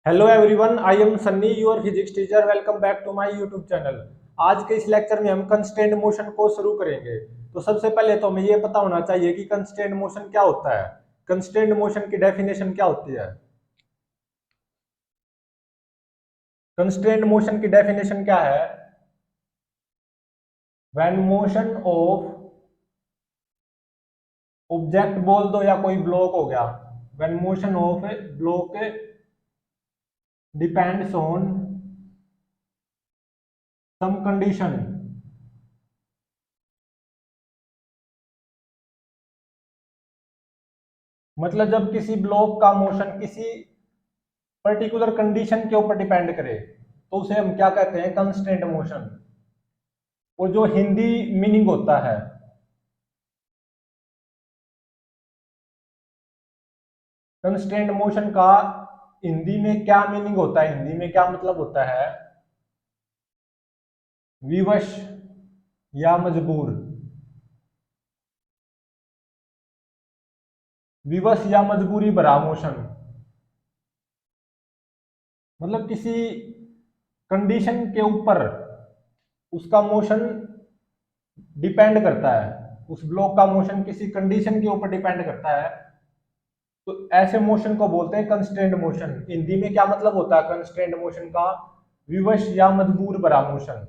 Hello everyone, I am Sunny your physics teacher. Welcome back to my YouTube channel. आज के इस lecture में हम कंस्ट्रेंट मोशन को शुरू करेंगे। तो सबसे पहले तो हमें ये पता होना चाहिए कि कंस्ट्रेंट मोशन क्या होता है। कंस्ट्रेंट मोशन की डेफिनेशन क्या होती है। कंस्ट्रेंट मोशन की डेफिनेशन क्या है? व्हेन मोशन ऑफ ऑब्जेक्ट बोल दो या कोई ब्लॉक हो गया। When motion of block depends on some condition, मतलब जब किसी ब्लॉक का मोशन किसी पर्टिकुलर कंडीशन के ऊपर डिपेंड करे तो उसे हम क्या कहते हैं? Constraint motion. और जो हिंदी मीनिंग होता है कंस्ट्रेंट मोशन का, हिंदी में क्या मीनिंग होता है, हिंदी में क्या मतलब होता है? विवश या मजबूर। विवश या मजबूरी भरा मोशन, मतलब किसी कंडीशन के ऊपर उसका मोशन डिपेंड करता है। उस ब्लॉक का मोशन किसी कंडीशन के ऊपर डिपेंड करता है, तो ऐसे मोशन को बोलते हैं कंस्ट्रेंट मोशन। हिंदी में क्या मतलब होता है कंस्ट्रेंट मोशन का? विवश या मजबूर भरा मोशन।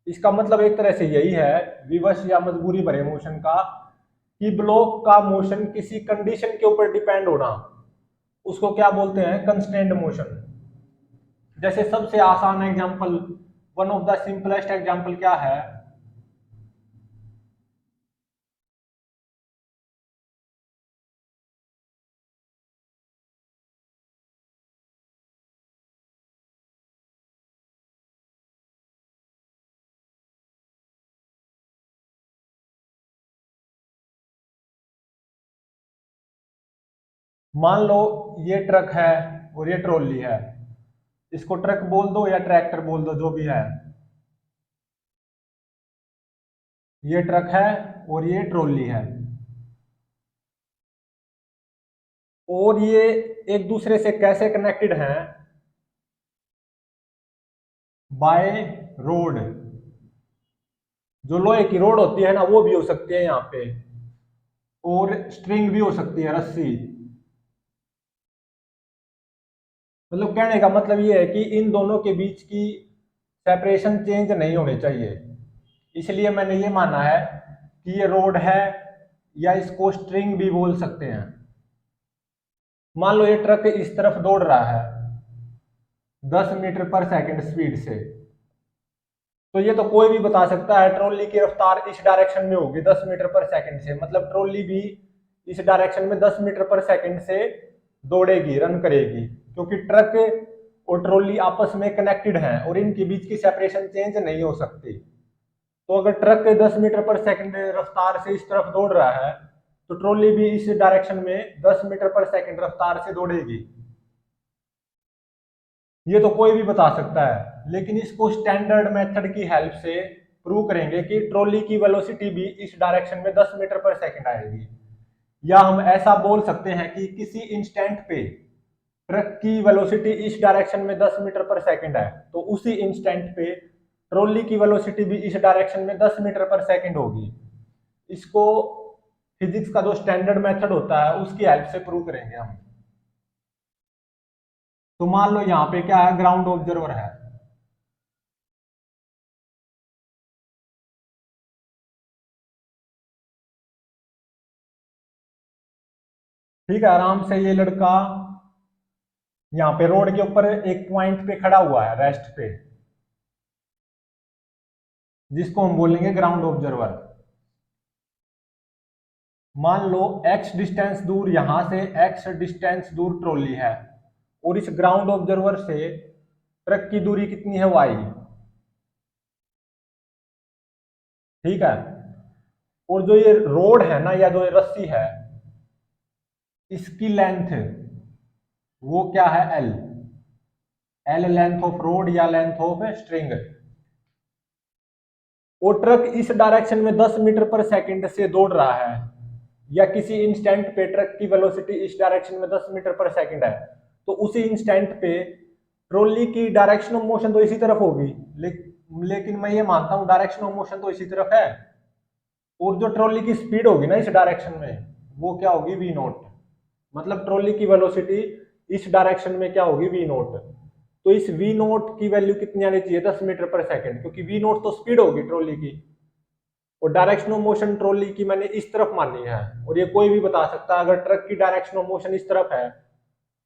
इसका मतलब एक तरह से यही है, विवश या मजबूरी भरे मोशन का, कि ब्लॉक का मोशन किसी कंडीशन के ऊपर डिपेंड होना, उसको क्या बोलते हैं? Constraint motion. जैसे सबसे आसान example, one of the simplest example क्या है? मान लो ये ट्रक है और ये ट्रॉली है। इसको ट्रक बोल दो या ट्रैक्टर बोल दो, जो भी है। ये ट्रक है और ये ट्रॉली है, और ये एक दूसरे से कैसे कनेक्टेड हैं? By road. जो लोहे की रोड होती है ना, वो भी हो सकती है यहाँ पे, और स्ट्रिंग भी हो सकती है, रस्सी। मतलब कहने का मतलब ये है कि इन दोनों के बीच की सेपरेशन चेंज नहीं होनी चाहिए। इसलिए मैंने ये माना है कि ये रोड है, या इसको स्ट्रिंग भी बोल सकते हैं। मान लो ये ट्रक इस तरफ दौड़ रहा है 10 मीटर पर सेकंड स्पीड से, तो ये तो कोई भी बता सकता है ट्रॉली की रफ्तार इस डायरेक्शन में होगी 10 मीटर पर सेकंड से, मतलब ट्रॉली भी इस डायरेक्शन में 10 मीटर पर सेकंड से दौड़ेगी, रन करेगी, क्योंकि ट्रक और ट्रॉली आपस में कनेक्टेड हैं और इनके बीच की सेपरेशन चेंज नहीं हो सकती। तो अगर ट्रक 10 मीटर पर सेकंड रफ्तार से इस तरफ दौड़ रहा है, तो ट्रॉली भी इस डायरेक्शन में 10 मीटर पर सेकंड रफ्तार से दौड़ेगी। ये तो कोई भी बता सकता है, लेकिन इसको स्टैंडर्ड मेथड की हेल्प से प्रूव करेंगे कि ट्रॉली की वेलोसिटी भी इस डायरेक्शन में 10 मीटर पर सेकंड आएगी। या हम ऐसा बोल सकते हैं कि किसी इंस्टेंट पे ट्रक की वेलोसिटी इस डायरेक्शन में 10 मीटर पर सेकंड है, तो उसी इंस्टेंट पे ट्रॉली की वेलोसिटी भी इस डायरेक्शन में 10 मीटर पर सेकंड होगी। इसको फिजिक्स का जो स्टैंडर्ड मेथड होता है उसकी हेल्प से प्रूव करेंगे हम। तो मान लो यहाँ पे क्या है, ग्राउंड ऑब्जर्वर है। ठीक है, आराम से ये लड़का यहाँ पे रोड के ऊपर एक पॉइंट पे खड़ा हुआ है, रेस्ट पे, जिसको हम बोलेंगे ग्राउंड ऑब्जर्वर। मान लो x डिस्टेंस दूर, यहां से x डिस्टेंस दूर ट्रॉली है, और इस ग्राउंड ऑब्जर्वर से ट्रक की दूरी कितनी है? y। ठीक है, और जो ये रोड है ना, या जो ये रस्सी है, इसकी लेंथ वो क्या है? l। l length of road या लेंथ ऑफ स्ट्रिंग। और ट्रक इस डायरेक्शन में 10 मीटर पर सेकंड से दौड़ रहा है, या किसी इंस्टेंट पे ट्रक की वेलोसिटी इस डायरेक्शन में 10 मीटर पर सेकंड है, तो उसी इंस्टेंट पे ट्रॉली की डायरेक्शन ऑफ मोशन तो इसी तरफ होगी, लेकिन मैं ये मानता हूं डायरेक्शन ऑफ मोशन तो इसी तरफ है, और जो ट्रॉली की स्पीड होगी ना इस डायरेक्शन में, वो क्या होगी वी नोट। मतलब ट्रॉली की वेलोसिटी इस डायरेक्शन में क्या होगी वी नोट। तो इस वी नोट की वैल्यू कितनी आनी चाहिए 10 मीटर पर सेकंड, क्योंकि वी नोट तो स्पीड होगी ट्रॉली की, और डायरेक्शन ऑफ मोशन ट्रॉली की मैंने इस तरफ मानी है। और ये कोई भी बता सकता है, अगर ट्रक की डायरेक्शन ऑफ मोशन इस तरफ है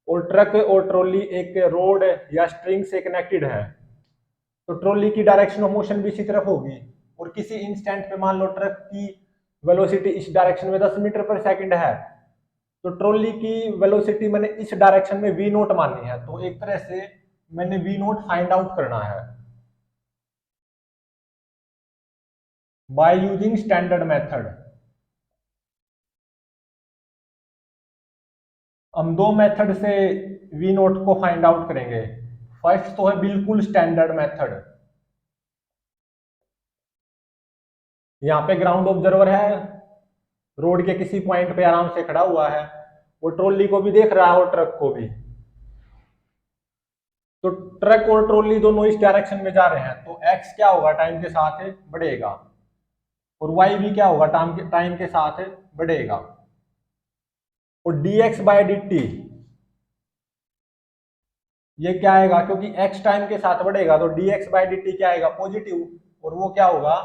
और ट्रक और ट्रॉली एक रोड या स्ट्रिंग से कनेक्टेड है, तो ट्रॉली की डायरेक्शन ऑफ मोशन भी इसी तरफ होगी। और किसी इंस्टेंट पे मान लो ट्रक की वेलोसिटी इस डायरेक्शन में 10 मीटर पर सेकंड है, तो ट्रॉली की वेलोसिटी मैंने इस डायरेक्शन में वी नोट मानी है, तो एक तरह से मैंने वी नोट फाइंड आउट करना है बाय यूजिंग स्टैंडर्ड मेथड। हम दो मेथड से वी नोट को फाइंड आउट करेंगे। फर्स्ट तो है बिल्कुल स्टैंडर्ड मेथड। यहाँ पे ग्राउंड ऑब्जर्वर है, रोड के किसी पॉइंट पे आराम से खड़ा हुआ है, वो ट्रॉली को भी देख रहा है और ट्रक को भी। तो ट्रक और ट्रॉली दोनों इस डायरेक्शन में जा रहे हैं, तो एक्स क्या होगा टाइम के साथ बढ़ेगा, और वाई भी क्या होगा टाइम के साथ बढ़ेगा। और dx बाय dt ये क्या आएगा, क्योंकि x टाइम के साथ बढ़ेगा तो dx बाय dt क्या आएगा पॉजिटिव, और वो क्या होगा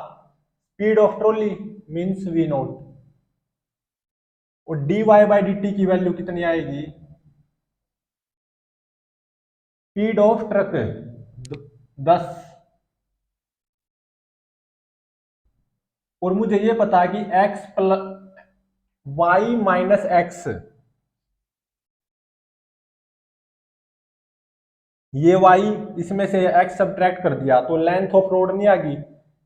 speed of trolley means v note. और dy बाय dt की वैल्यू कितनी आएगी, स्पीड ऑफ ट्रक 10। और मुझे ये पता है कि x plus y minus x, ये y इसमें से x सब्ट्रैक्ट कर दिया तो लेंथ ऑफ रोड नहीं आ गई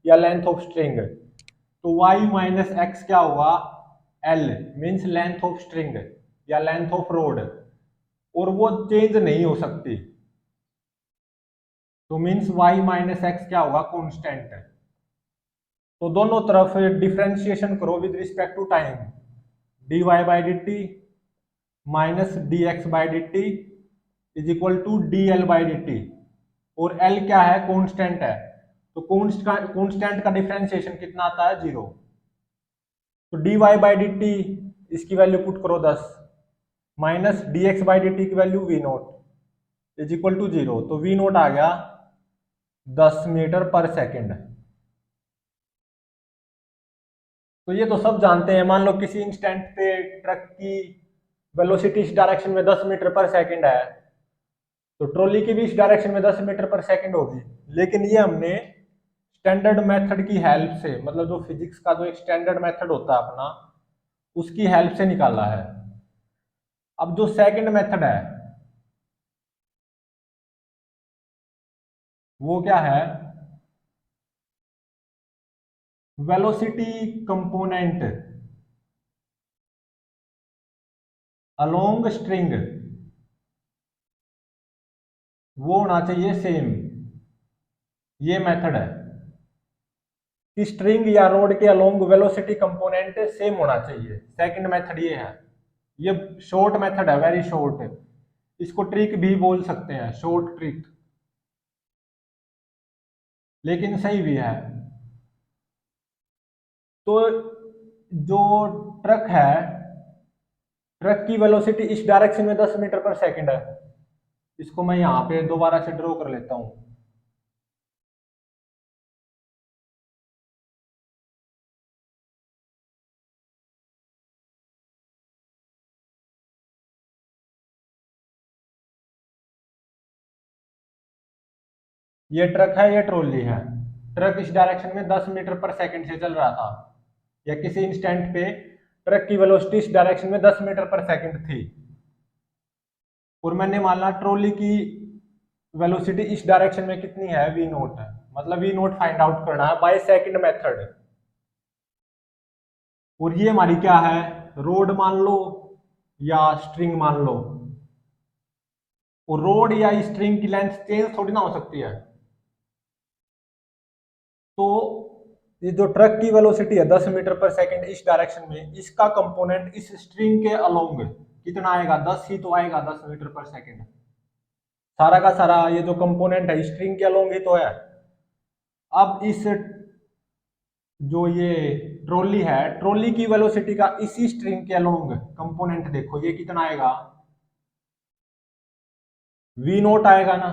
या लेंथ ऑफ स्ट्रिंग, तो y माइनस एक्स क्या होगा l means length of string या लेंथ ऑफ रोड, और वो चेंज नहीं हो सकती, तो मीन्स y माइनस एक्स क्या होगा कांस्टेंट। तो दोनों तरफ डिफरेंशिएशन करो with respect to time, dy by D t minus D x by D t is equal to d l by D t, और L क्या है कांस्टेंट है, तो कांस्टेंट का डिफरेंशिएशन कितना आता है 0। तो dy बाई डी टी इसकी वैल्यू पुट करो 10 minus D x by D T की value V naught is equal to 0, तो वी नोट आ गया 10 मीटर पर सेकेंड। तो ये तो सब जानते हैं, मान लो किसी इंस्टेंट पे ट्रक की वेलोसिटी इस डायरेक्शन में 10 मीटर पर सेकेंड है, तो ट्रॉली की भी इस डायरेक्शन में 10 मीटर पर सेकेंड होगी, लेकिन ये हमने स्टैंडर्ड मेथड की हेल्प से, मतलब जो फिजिक्स का जो एक स्टैंडर्ड मेथड होता है अपना, उसकी हेल्प से निकाला है। अब जो सेकंड मेथड है वो क्या है, वेलोसिटी कंपोनेंट अलोंग स्ट्रिंग वो होना चाहिए सेम। ये मेथड है कि स्ट्रिंग या रोड के अलोंग वेलोसिटी कंपोनेंट सेम होना चाहिए। सेकंड मेथड ये है, ये शॉर्ट मेथड है, वेरी शॉर्ट, इसको ट्रिक भी बोल सकते हैं, शॉर्ट ट्रिक, लेकिन सही भी है। तो जो ट्रक है, ट्रक की वेलोसिटी इस डायरेक्शन में 10 मीटर पर सेकंड है, इसको मैं यहाँ पे दोबारा से ड्रॉ कर लेता हूँ। ये ट्रक है, ये ट्रॉली है। ट्रक इस डायरेक्शन में 10 मीटर पर सेकंड से चल रहा था, या किसी इंस्टेंट पे ट्रक की वेलोसिटी इस डायरेक्शन में 10 मीटर पर सेकंड थी, और मैंने माना ट्रॉली की वेलोसिटी इस डायरेक्शन में कितनी है वी नोट है, मतलब वी नोट फाइंड आउट करना है बाय सेकंड मेथड। और ये हमारी क्या है, रोड मान लो या स्ट्रिंग मान लो, और रोड या स्ट्रिंग की लेंथ चेंज थोड़ी ना हो सकती है। तो ये जो ट्रक की वेलोसिटी है 10 मीटर पर सेकंड इस डायरेक्शन में, इसका कंपोनेंट इस स्ट्रिंग के अलोंग कितना आएगा 10 ही तो आएगा, 10 मीटर पर सेकंड। सारा का सारा ये जो कंपोनेंट है स्ट्रिंग के अलोंग ही तो है। अब इस जो ये ट्रॉली है, ट्रॉली की वेलोसिटी का इसी स्ट्रिंग के अलोंग कंपोनेंट देखो ये कितना आएगा, v नोट आएगा ना।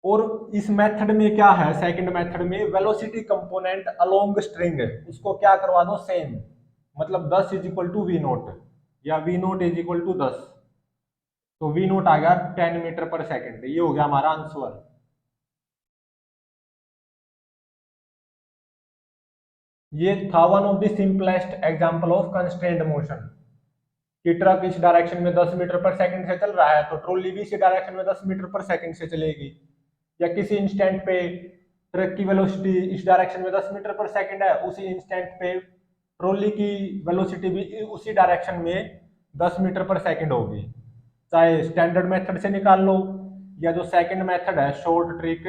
और इस मेथड में क्या है, सेकंड मेथड में वेलोसिटी कंपोनेंट अलोंग स्ट्रिंग उसको क्या करवा दो सेम, मतलब 10 is equal to we naught या we naught is equal to 10। तो वी नोट आ गया 10 मीटर पर सेकंड, ये हो गया हमारा आंसर। ये था one of the simplest example of constraint motion कि ट्रक इस डायरेक्शन में 10 मीटर पर सेकंड से चल रहा है तो ट्रॉली भी इसी डायरेक्शन में 10 मीटर पर सेकंड से चलेगी। या किसी इंस्टेंट पे ट्रक की वेलोसिटी इस डायरेक्शन में 10 मीटर पर सेकंड है, उसी इंस्टेंट पे ट्रॉली की वेलोसिटी भी उसी डायरेक्शन में 10 मीटर पर सेकंड होगी। चाहे स्टैंडर्ड मेथड से निकाल लो या जो सेकंड मेथड है short trick,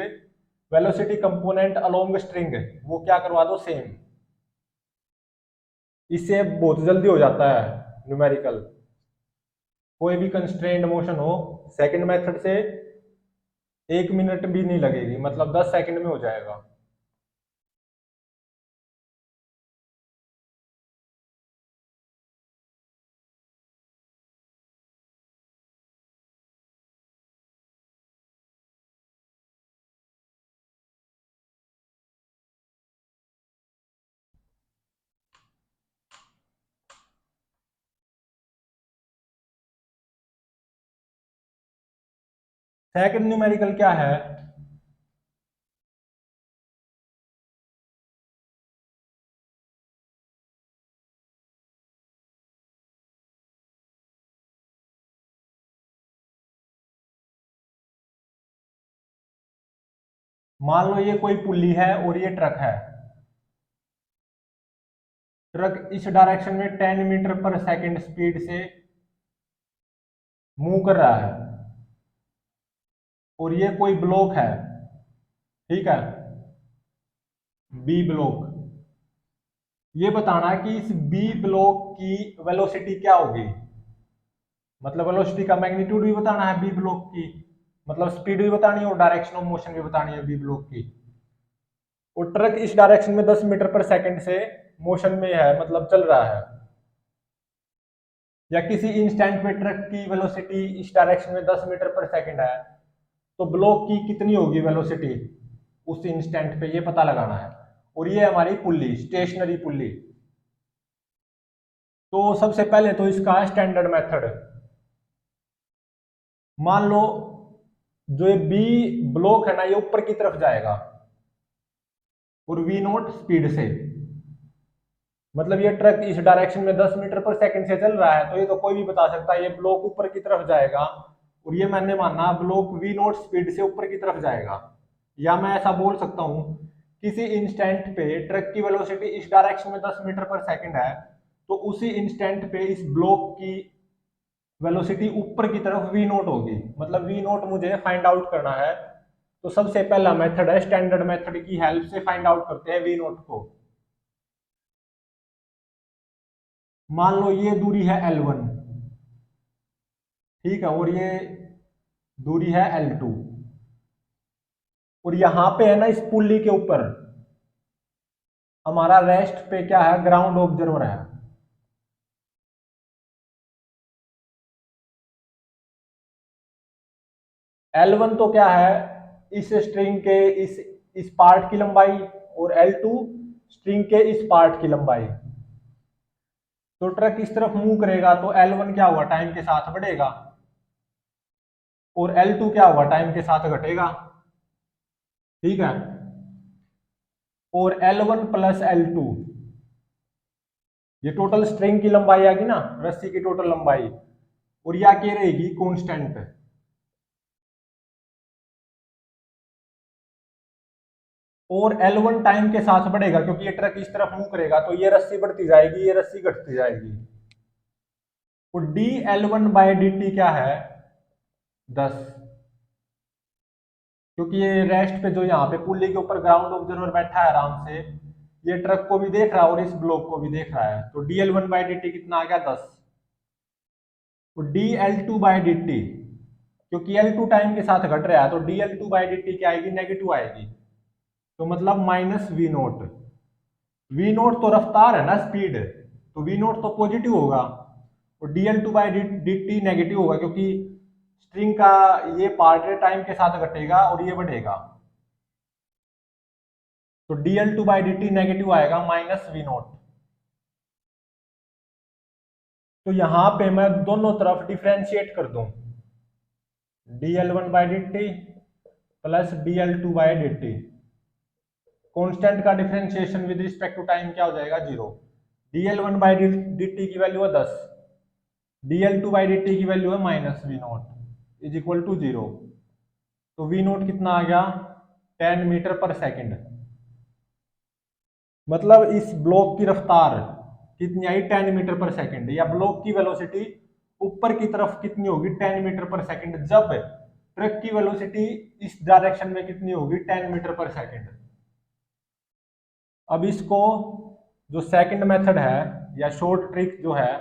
velocity component along string, वो क्या करवा दो सेम। इससे बहुत जल्दी हो जाता है न्यूमेरिकल। कोई भी कंस्ट्रेंड मोशन हो सेकंड मेथड से 1 मिनट भी नहीं लगेगी, मतलब 10 सेकंड में हो जाएगा। सेकंड न्यूमेरिकल क्या है, मान लो ये कोई पुली है और ये ट्रक है। ट्रक इस डायरेक्शन में 10 मीटर पर सेकंड स्पीड से मूव कर रहा है और ये कोई ब्लॉक है, ठीक है, बी ब्लॉक। ये बताना है कि इस बी ब्लॉक की वेलोसिटी क्या होगी, मतलब वेलोसिटी का मैग्नीट्यूड भी बताना है बी ब्लॉक की, मतलब स्पीड भी बतानी है और डायरेक्शन ऑफ मोशन भी बतानी है बी ब्लॉक की। और ट्रक इस डायरेक्शन में 10 मीटर पर सेकंड से मोशन में है, मतलब चल रहा है। या किसी इंस्टेंट में ट्रक की वेलोसिटी इस डायरेक्शन में 10 मीटर पर सेकंड है तो ब्लॉक की कितनी होगी वेलोसिटी उस इंस्टेंट पे, ये पता लगाना है। और ये हमारी पुल्ली, स्टेशनरी पुल्ली। तो सबसे पहले तो इसका स्टैंडर्ड मेथड, मान लो जो ये बी ब्लॉक है ना ये ऊपर की तरफ जाएगा और वी नोट स्पीड से, मतलब ये ट्रक इस डायरेक्शन में 10 मीटर पर सेकंड से चल रहा है तो ये तो कोई भी बता सकता है ये ब्लॉक ऊपर की तरफ जाएगा और ये मैंने माना ब्लॉक वी नोट स्पीड से ऊपर की तरफ जाएगा। या मैं ऐसा बोल सकता हूं किसी इंस्टेंट पे ट्रक की वेलोसिटी इस डायरेक्शन में 10 मीटर पर सेकंड है तो उसी इंस्टेंट पे इस ब्लॉक की वेलोसिटी ऊपर की तरफ वी नोट होगी, मतलब वी नोट मुझे फाइंड आउट करना है। तो सबसे पहला मेथड है स्टैंडर्ड मेथड की हेल्प से फाइंड आउट करते हैं वी नोट को। मान लो ये दूरी है L1, ठीक है, और ये दूरी है L2 और यहां पे है ना इस पुल्ली के ऊपर हमारा रेस्ट पे क्या है, ग्राउंड ऑब्जर्वर है। L1 तो क्या है, इस स्ट्रिंग के इस पार्ट की लंबाई और L2 स्ट्रिंग के इस पार्ट की लंबाई। तो ट्रक इस तरफ मूव करेगा तो L1 क्या होगा, टाइम के साथ बढ़ेगा और L2 क्या होगा, टाइम के साथ घटेगा, ठीक है। और L1 प्लस L2 ये टोटल स्ट्रिंग की लंबाई आएगी ना, रस्सी की टोटल लंबाई, और यह क्या रहेगी, कांस्टेंट। और L1 टाइम के साथ बढ़ेगा क्योंकि ये ट्रक इस तरफ मूव करेगा तो ये रस्सी बढ़ती जाएगी, ये रस्सी घटती जाएगी। और dL1/dt क्या है, 10, क्योंकि ये रेस्ट पे जो यहाँ पे पुल्ली के ऊपर ग्राउंड ऑब्जर्वर बैठा है आराम से, ये ट्रक को भी देख रहा है और इस ब्लॉक को भी देख रहा है, तो dL1/dt कितना आ गया, 10। तो dL2/dt, क्योंकि L2 टाइम के साथ घट रहा है तो dL2/dt क्या आएगी, नेगेटिव आएगी, तो मतलब minus v naught. V naught तो रफ्तार है ना, स्पीड, तो वी नोट तो पॉजिटिव होगा और dL2/dt नेगेटिव होगा, क्योंकि स्ट्रिंग का ये पार्ट टाइम के साथ घटेगा और ये बढ़ेगा, तो dL2/dt नेगेटिव आएगा माइनस वी नोट। तो यहां पे मैं दोनों तरफ डिफ्रेंशिएट कर दूं, dL1/dt प्लस dL2/dt, कांस्टेंट का differentiation with respect to time क्या हो जाएगा, 0। dL1/dt की वैल्यू है 10, dL2/dt की वैल्यू है minus v naught is equal to 0। तो वी नोट कितना आ गया, 10 मीटर पर सेकंड। मतलब इस ब्लॉक की रफ्तार कितनी आई, 10 मीटर पर सेकंड, या ब्लॉक की वेलोसिटी ऊपर की तरफ कितनी होगी, 10 मीटर पर सेकंड, जब ट्रक की वेलोसिटी इस डायरेक्शन में कितनी होगी, 10 मीटर पर सेकंड। अब इसको जो सेकंड मेथड है या शॉर्ट ट्रिक जो है,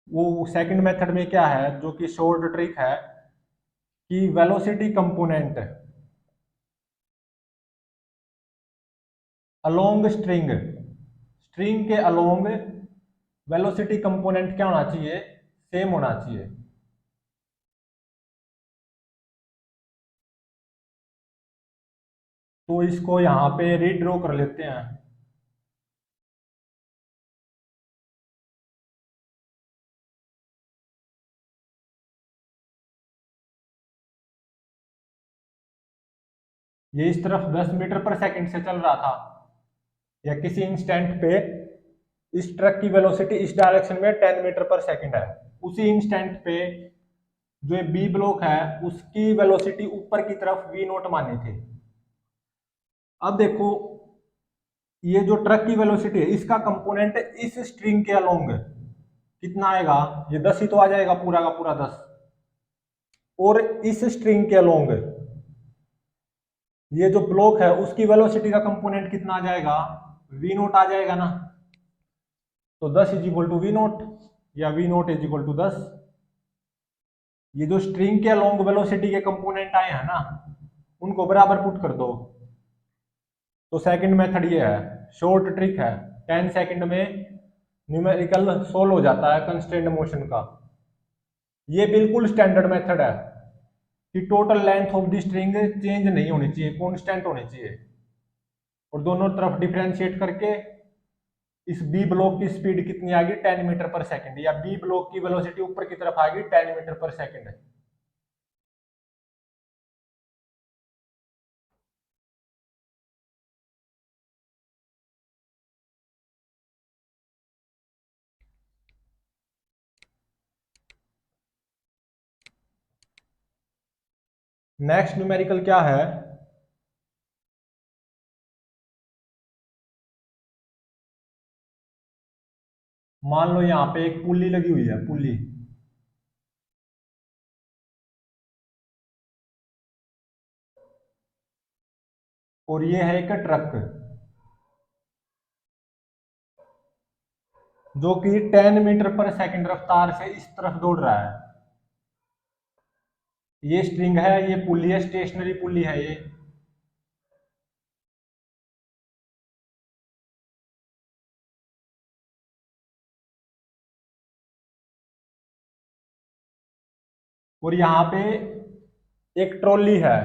वो सेकंड मेथड में क्या है, जो कि शॉर्ट ट्रिक है कि velocity component along string, string के अलोंग वेलोसिटी कंपोनेंट क्या होना चाहिए, सेम होना चाहिए। तो इसको यहां पे रीड्रॉ कर लेते हैं। ये इस तरफ 10 मीटर पर सेकंड से चल रहा था, या किसी इंस्टेंट पे इस ट्रक की वेलोसिटी इस डायरेक्शन में 10 मीटर पर सेकंड है, उसी इंस्टेंट पे जो बी ब्लॉक है उसकी वेलोसिटी ऊपर की तरफ वी नोट मानी थी। अब देखो ये जो ट्रक की वेलोसिटी है इसका कंपोनेंट इस स्ट्रिंग के अलोंग कितना आएगा, ये 10 ही तो आ जाएगा, पूरा का पूरा 10। और इस स्ट्रिंग के अलोंग ये जो ब्लॉक है उसकी वेलोसिटी का कंपोनेंट कितना आ जाएगा, वी नोट आ जाएगा ना। तो 10 is equal to we naught, या we naught is equal to 10। ये जो स्ट्रिंग के अलोंग वेलोसिटी के कंपोनेंट आए हैं ना, उनको बराबर पुट कर दो। तो सेकंड मेथड ये है, शॉर्ट ट्रिक है, 10 सेकंड में न्यूमेरिकल सोल्व हो जाता है कंस्ट्रेंट मोशन का। ये बिल्कुल स्टैंडर्ड मेथड है कि total length of the string change नहीं होनी चाहिए, कांस्टेंट होनी चाहिए, और दोनों तरफ डिफरेंशिएट करके इस बी ब्लॉक की स्पीड कितनी आ गई, 10 मीटर पर सेकंड, या बी ब्लॉक की वेलोसिटी ऊपर की तरफ आ गई 10 मीटर पर सेकंड। नेक्स्ट न्यूमेरिकल क्या है, मान लो यहां पे एक पुल्ली लगी हुई है, पुल्ली, और ये है एक ट्रक जो कि 10 मीटर पर सेकंड रफ्तार से इस तरफ दौड़ रहा है। ये स्ट्रिंग है, ये पुल्ली है, स्टेशनरी पुल्ली है ये। और यहां पे एक ट्रॉली है,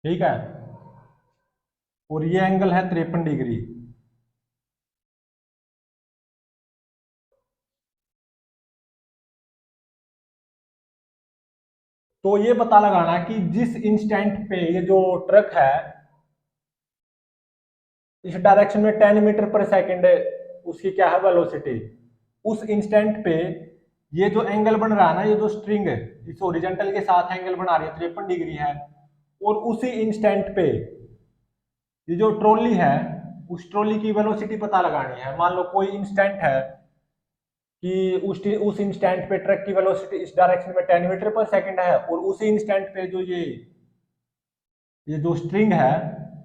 ठीक है, और ये एंगल है 53 डिग्री। तो ये पता लगाना कि जिस इंस्टेंट पे ये जो ट्रक है इस डायरेक्शन में 10 मीटर पर सेकंड उसकी क्या है वेलोसिटी, उस इंस्टेंट पे ये जो एंगल बन रहा है ना, ये जो स्ट्रिंग है इस ओरिजेंटल के साथ एंगल बना रही है 53 डिग्री है, और उसी इंस्टेंट पे ये जो ट्रॉली है उस ट्रॉली की वेलोसिटी पता लगानी है। मान लो कोई इंस्टेंट है कि उस इंस्टेंट पे ट्रक की वेलोसिटी इस डायरेक्शन में 10 मीटर पर सेकंड है, और उसी इंस्टेंट पे जो ये जो स्ट्रिंग है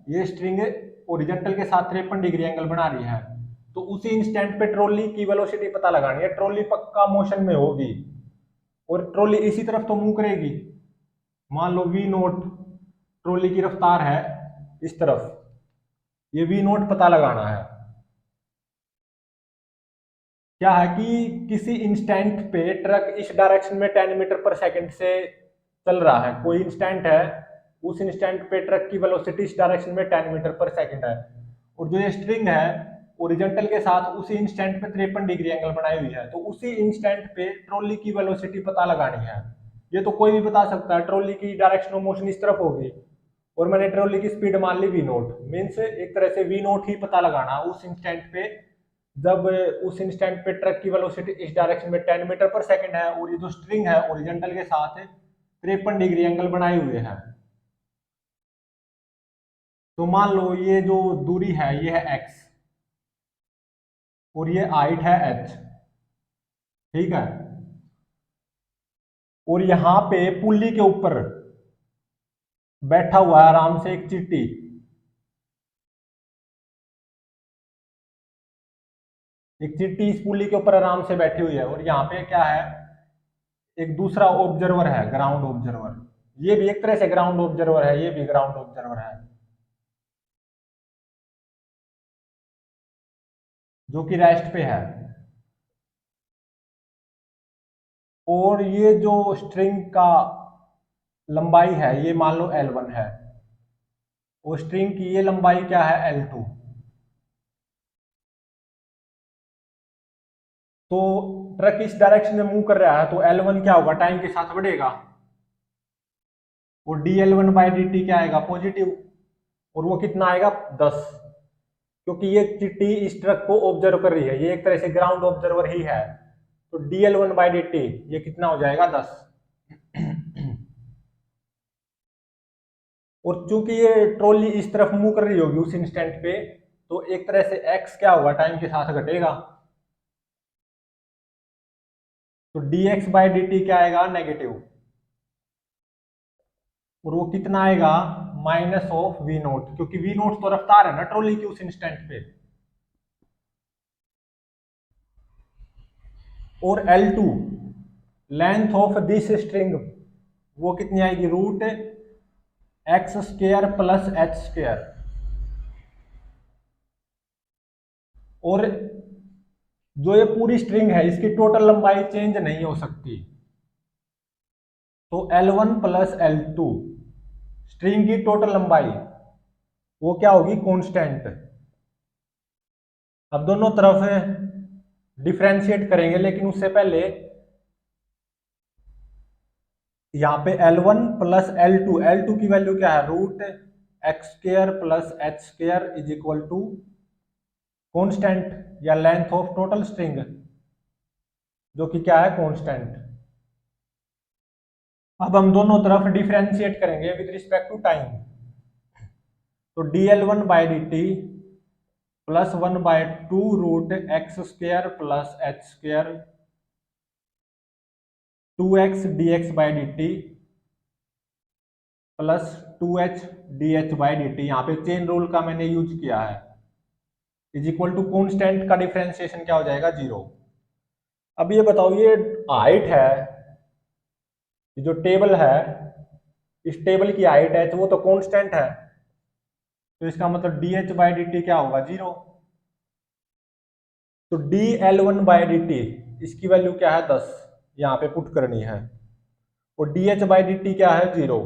ये स्ट्रिंग ओरिजेंटल के साथ 53 डिग्री एंगल बना रही है, तो उसी इंस्टेंट पे ट्रॉली की वेलोसिटी पता लगानी है। ट्रॉली पक्का मोशन में होगी और ट्रॉली इसी तरफ तो मूव करेगी। मान लो वी नोट ट्रॉली की रफ्तार है इस तरफ, ये वी नोट पता लगाना है। क्या है कि किसी इंस्टेंट पे ट्रक इस डायरेक्शन में 10 मीटर पर सेकंड से चल रहा है, कोई इंस्टेंट है, उस इंस्टेंट पे ट्रक की वेलोसिटी इस डायरेक्शन में 10 मीटर पर सेकंड है, और जो ये स्ट्रिंग है ओरिजेंटल के साथ उसी इंस्टेंट पे 53 डिग्री एंगल बनाई हुई है, तो उसी इंस्टेंट पे ट्रॉली की वेलोसिटी पता लगानी है। ये तो कोई भी बता सकता है, ट्रॉली की डायरेक्शन ऑफ मोशन इस तरफ होगी और मैंने ट्रॉली की स्पीड मान ली वी नोट, मीन्स एक तरह से वी नोट ही पता लगाना उस इंस्टेंट पे, जब उस इंस्टेंट पे ट्रक की वेलोसिटी इस डायरेक्शन में 10 मीटर पर सेकंड है और ये जो स्ट्रिंग है ओरिजेंटल के साथ 53 डिग्री एंगल बनाए हुए हैं। तो मान लो ये जो दूरी है ये है x और ये हाइट है h, ठीक है। और यहां पे पुल्ली के ऊपर बैठा हुआ है आराम से एक चींटी, एक चींटी इस पुल्ली के ऊपर आराम से बैठी हुई है, और यहाँ पे क्या है, एक दूसरा ऑब्जर्वर है, ग्राउंड ऑब्जर्वर। ये भी एक तरह से ग्राउंड ऑब्जर्वर है, ये भी ग्राउंड ऑब्जर्वर है, जो कि रेस्ट पे है। और ये जो स्ट्रिंग का लंबाई है ये मान लो L1 है, और स्ट्रिंग की ये लंबाई क्या है L2। तो ट्रक इस डायरेक्शन में मूव कर रहा है, तो L1 क्या होगा, टाइम के साथ बढ़ेगा, और dL1/dt क्या आएगा, पॉजिटिव, और वो कितना आएगा 10, क्योंकि ये चिट्टी इस ट्रक को ऑब्जर्व कर रही है, ये एक तरह से ग्राउंड ऑब्जर्वर ही है। तो dL1/dt ये कितना हो जाएगा 10। और चूंकि ये ट्रॉली इस तरफ मूव कर रही होगी उस इंस्टेंट पे, तो एक तरह से x क्या होगा, टाइम के साथ घटेगा, तो dx/dt क्या आएगा, नेगेटिव, और वो कितना आएगा, माइनस ऑफ वी नोट, क्योंकि वी नोट तो रफ्तार है ना ट्रॉली की उस इंस्टेंट पे। और L2 length of this string, वो कितनी आएगी, root x square plus h square. और जो ये पूरी स्ट्रिंग है इसकी टोटल लंबाई चेंज नहीं हो सकती, तो L1 प्लस L2 स्ट्रिंग की टोटल लंबाई वो क्या होगी, कांस्टेंट। अब दोनों तरफ डिफरेंशिएट करेंगे, लेकिन उससे पहले यहाँ पे L1 प्लस L2 की वैल्यू क्या है, root x square plus h square is equal to constant या लेंथ ऑफ टोटल स्ट्रिंग, जो कि क्या है, कांस्टेंट। अब हम दोनों तरफ डिफरेंशिएट करेंगे विद रिस्पेक्ट टू टाइम, तो dL1/dt plus 1/2 root x square plus h square 2x dx/dt plus 2h dh/dt, यहाँ पे चेन रूल का मैंने यूज किया है, इज इक्वल टू कॉन्स्टेंट का डिफरेंशिएशन क्या हो जाएगा, 0। अब ये बताओ, ये हाइट है, ये जो टेबल है इस टेबल की हाइट है, तो वो तो कांस्टेंट है, तो इसका मतलब dh/dt क्या होगा, 0। तो dL1/dt इसकी वैल्यू क्या है, 10, यहाँ पे पुट करनी है, और dh/dt क्या है, 0,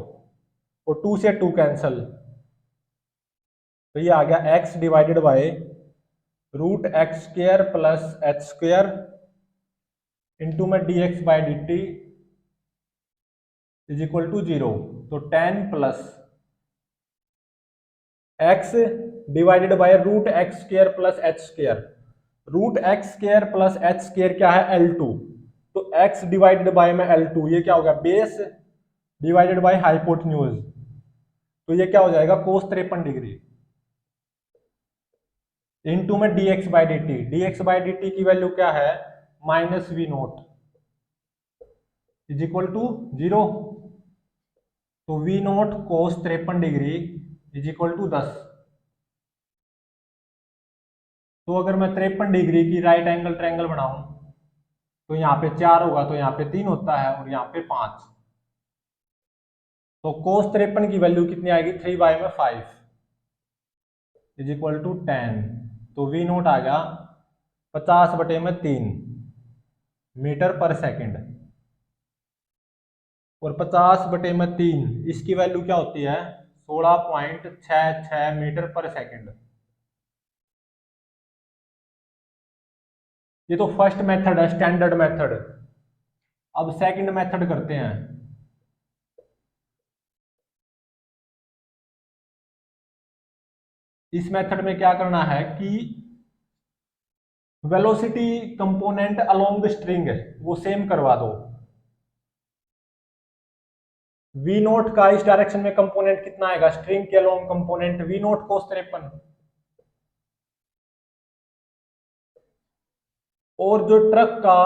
और 2 से 2 कैंसल, तो ये आ गया x divided by root x square plus h square into में dx/dt इज इक्वल टू 0, तो 10 plus x divided by root x square plus h square. Root x square plus h square क्या है, L2, तो x divided bye में L2, ये क्या हो गया, बेस डिवाइडेड बाय हाइपोटेन्यूज, तो ये क्या हो जाएगा, कोस 53 डिग्री इनटू में dx/dt की वैल्यू क्या है, minus v naught is equal to 0, तो v naught cos 53 degree is equal to 10। तो अगर मैं 53 डिग्री की राइट एंगल ट्रायंगल बनाऊं तो यहाँ पे 4 होगा, तो यहाँ पे 3 होता है और यहाँ पे 5। तो cos 53 की वैल्यू कितनी आएगी, 3 में 5 इज इक्वल टू 10। तो वी नोट आ गया 50/3 मीटर पर सेकंड। और 50/3 इसकी वैल्यू क्या होती है, 16.66 मीटर पर सेकंड। ये तो फर्स्ट मेथड है, स्टैंडर्ड मेथड। अब सेकंड मेथड करते हैं। इस मेथड में क्या करना है कि velocity component along the string है वो सेम करवा दो। वी नोट का इस डायरेक्शन में कंपोनेंट कितना आएगा, स्ट्रिंग के along component we naught cos 53। और जो ट्रक का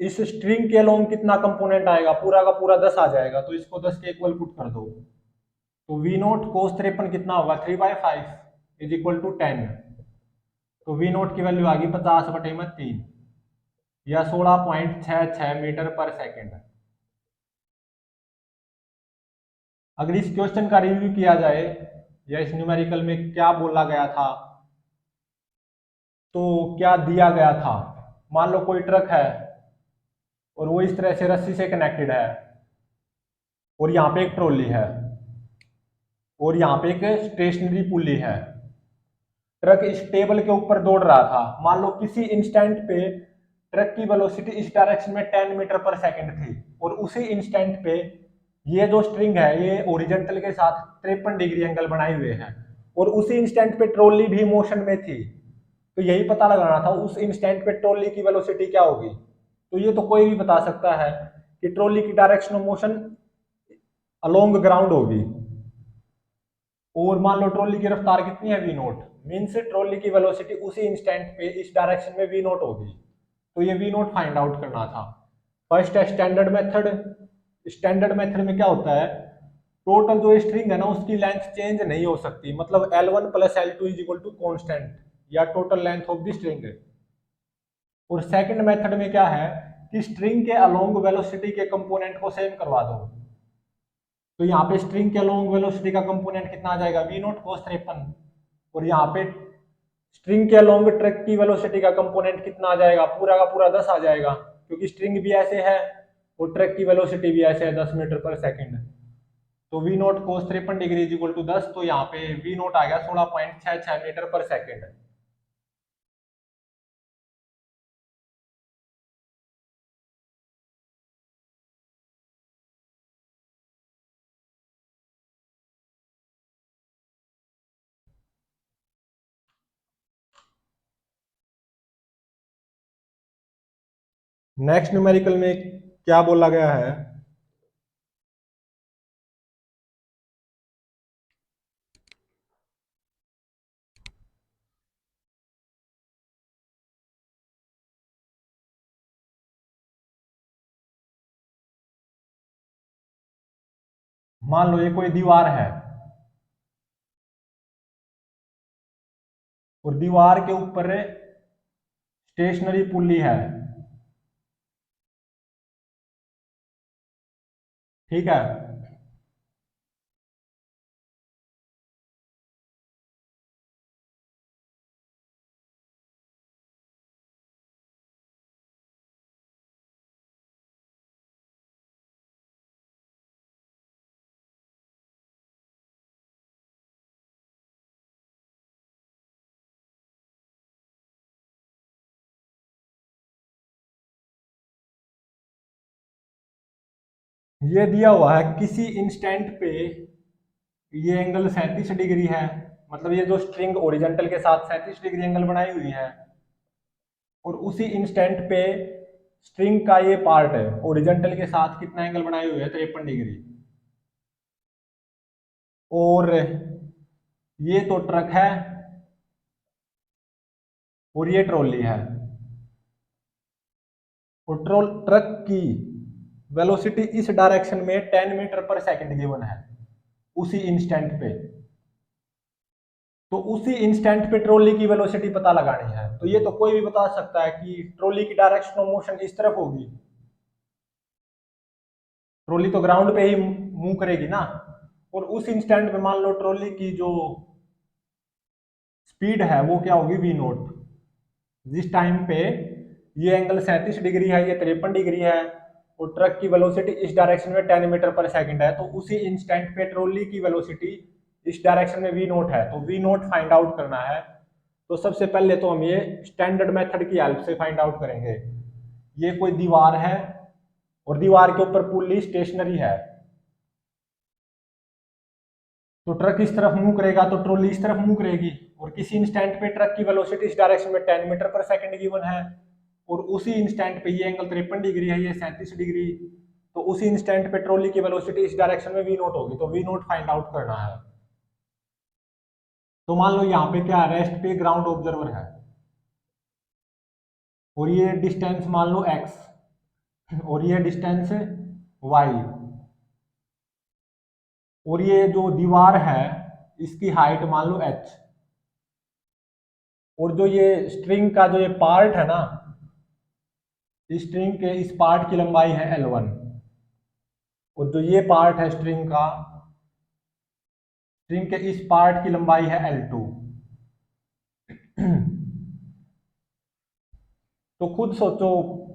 इस स्ट्रिंग के अलोंग कितना कंपोनेंट आएगा, पूरा का पूरा 10 आ जाएगा, तो इसको 10 के इक्वल पुट कर दो। तो वी नोट cos 53 कितना होगा, 3/5 इज इक्वल टू 10। तो वी नोट की वैल्यू आ गई 50/3 या 16.66 मीटर पर सेकेंड। अगर इस क्वेश्चन का रिव्यू किया जाए या इस न्यूमेरिकल में क्या बोला गया था, तो क्या दिया गया था, मान लो कोई ट्रक है और वो इस तरह से रस्सी से कनेक्टेड है और यहाँ पे एक ट्रॉली है और यहाँ पे एक स्टेशनरी पुली है। ट्रक इस टेबल के ऊपर दौड़ रहा था। मान लो किसी इंस्टेंट पे ट्रक की वेलोसिटी इस डायरेक्शन में 10 मीटर पर सेकंड थी और उसी इंस्टेंट पे ये जो स्ट्रिंग है ये ओरिजेंटल के साथ 53 डिग्री एंगल बनाए हुए है और उसी इंस्टेंट पे ट्रॉली भी मोशन में थी। तो यही पता लगाना था उस इंस्टेंट पे ट्रॉली की वेलोसिटी क्या होगी। तो ये तो कोई भी बता सकता है कि ट्रॉली की direction of motion along ground होगी। और मान लो ट्रॉली की रफ्तार कितनी है, वी नोट, मीन्स ट्रॉली की वेलोसिटी उसी इंस्टेंट पे इस डायरेक्शन में वी नोट होगी। तो ये वी नोट फाइंड आउट करना था। फर्स्ट है स्टैंडर्ड मेथड। स्टैंडर्ड मेथड में क्या होता है, टोटल जो स्ट्रिंग है ना उसकी लेंथ चेंज नहीं हो सकती, मतलब L1 + L2 is equal to constant या total length of the string. और सेकंड मेथड में क्या है कि स्ट्रिंग के अलोंग वेलोसिटी के कंपोनेंट को सेम करवा दो। तो यहाँ पे स्ट्रिंग के अलोंग वेलोसिटी का कंपोनेंट कितना आ जाएगा, वी नोट cos 53। और यहाँ पे स्ट्रिंग के अलोंग ट्रक की वेलोसिटी का कंपोनेंट कितना आ जाएगा, पूरा का पूरा 10 आ जाएगा, क्योंकि स्ट्रिंग भी ऐसे है और ट्रक की वेलोसिटी भी ऐसे है 10 मीटर पर सेकंड। तो v naught cos 53 degree is equal to 10। तो यहाँ पे वी नोट आ गया 16.66 मीटर पर सेकंड। नेक्स्ट न्यूमेरिकल में क्या बोला गया है, मान लो ये कोई दीवार है और दीवार के ऊपर स्टेशनरी पुली है, ठीक है। ये दिया हुआ है किसी इंस्टेंट पे ये एंगल 37 डिग्री है, मतलब ये जो स्ट्रिंग ओरिजेंटल के साथ 37 डिग्री एंगल बनाई हुई है और उसी इंस्टेंट पे स्ट्रिंग का ये पार्ट है ओरिजेंटल के साथ कितना एंगल बनाए हुए है, 53 डिग्री। और ये तो ट्रक है और ये ट्रॉली है और ट्रक की वेलोसिटी इस डायरेक्शन में 10 मीटर पर सेकंड गिवन है उसी इंस्टेंट पे। तो उसी इंस्टेंट पे ट्रॉली की वेलोसिटी पता लगानी है। तो ये तो कोई भी बता सकता है कि ट्रॉली की डायरेक्शन ऑफ मोशन इस तरफ होगी, ट्रॉली तो ग्राउंड पे ही मूव करेगी ना। और उस इंस्टेंट पे मान लो ट्रॉली की जो स्पीड है वो क्या होगी, वी नोट। जिस टाइम पे ये एंगल 37 डिग्री है, ये 53 डिग्री है, और ट्रक की वेलोसिटी इस डायरेक्शन में 10 मीटर पर सेकंड है, तो उसी इंस्टेंट पे ट्रॉली की वेलोसिटी इस डायरेक्शन में वी नोट है। तो वी नोट फाइंड आउट करना है। तो सबसे पहले तो हम ये स्टैंडर्ड मेथड की हेल्प से फाइंड आउट करेंगे। ये कोई दीवार है और दीवार के ऊपर पुल्ली स्टेशनरी है, तो ट्रक इस तरफ मूव करेगा तो ट्रॉली इस तरफ मूव करेगी। और किसी इंस्टेंट पे ट्रक की वेलोसिटी इस डायरेक्शन में 10 मीटर पर सेकंड गिवन है, और उसी इंस्टेंट पे ये एंगल 53 डिग्री है, ये 37 डिग्री, तो उसी इंस्टेंट पे ट्रॉली की वेलोसिटी इस डायरेक्शन में वी नोट होगी। तो वी नोट फाइंड आउट करना है। तो मान लो यहाँ पे क्या है, रेस्ट पे ग्राउंड ऑब्जर्वर है, और ये डिस्टेंस मान लो x, और ये डिस्टेंस y, और ये जो दीवार है इसकी हाइट मान लो h, और जो ये स्ट्रिंग का जो ये पार्ट है ना, इस स्ट्रिंग के इस पार्ट की लंबाई है L1, और जो ये पार्ट है स्ट्रिंग का, स्ट्रिंग के इस पार्ट की लंबाई है L2। तो खुद सोचो,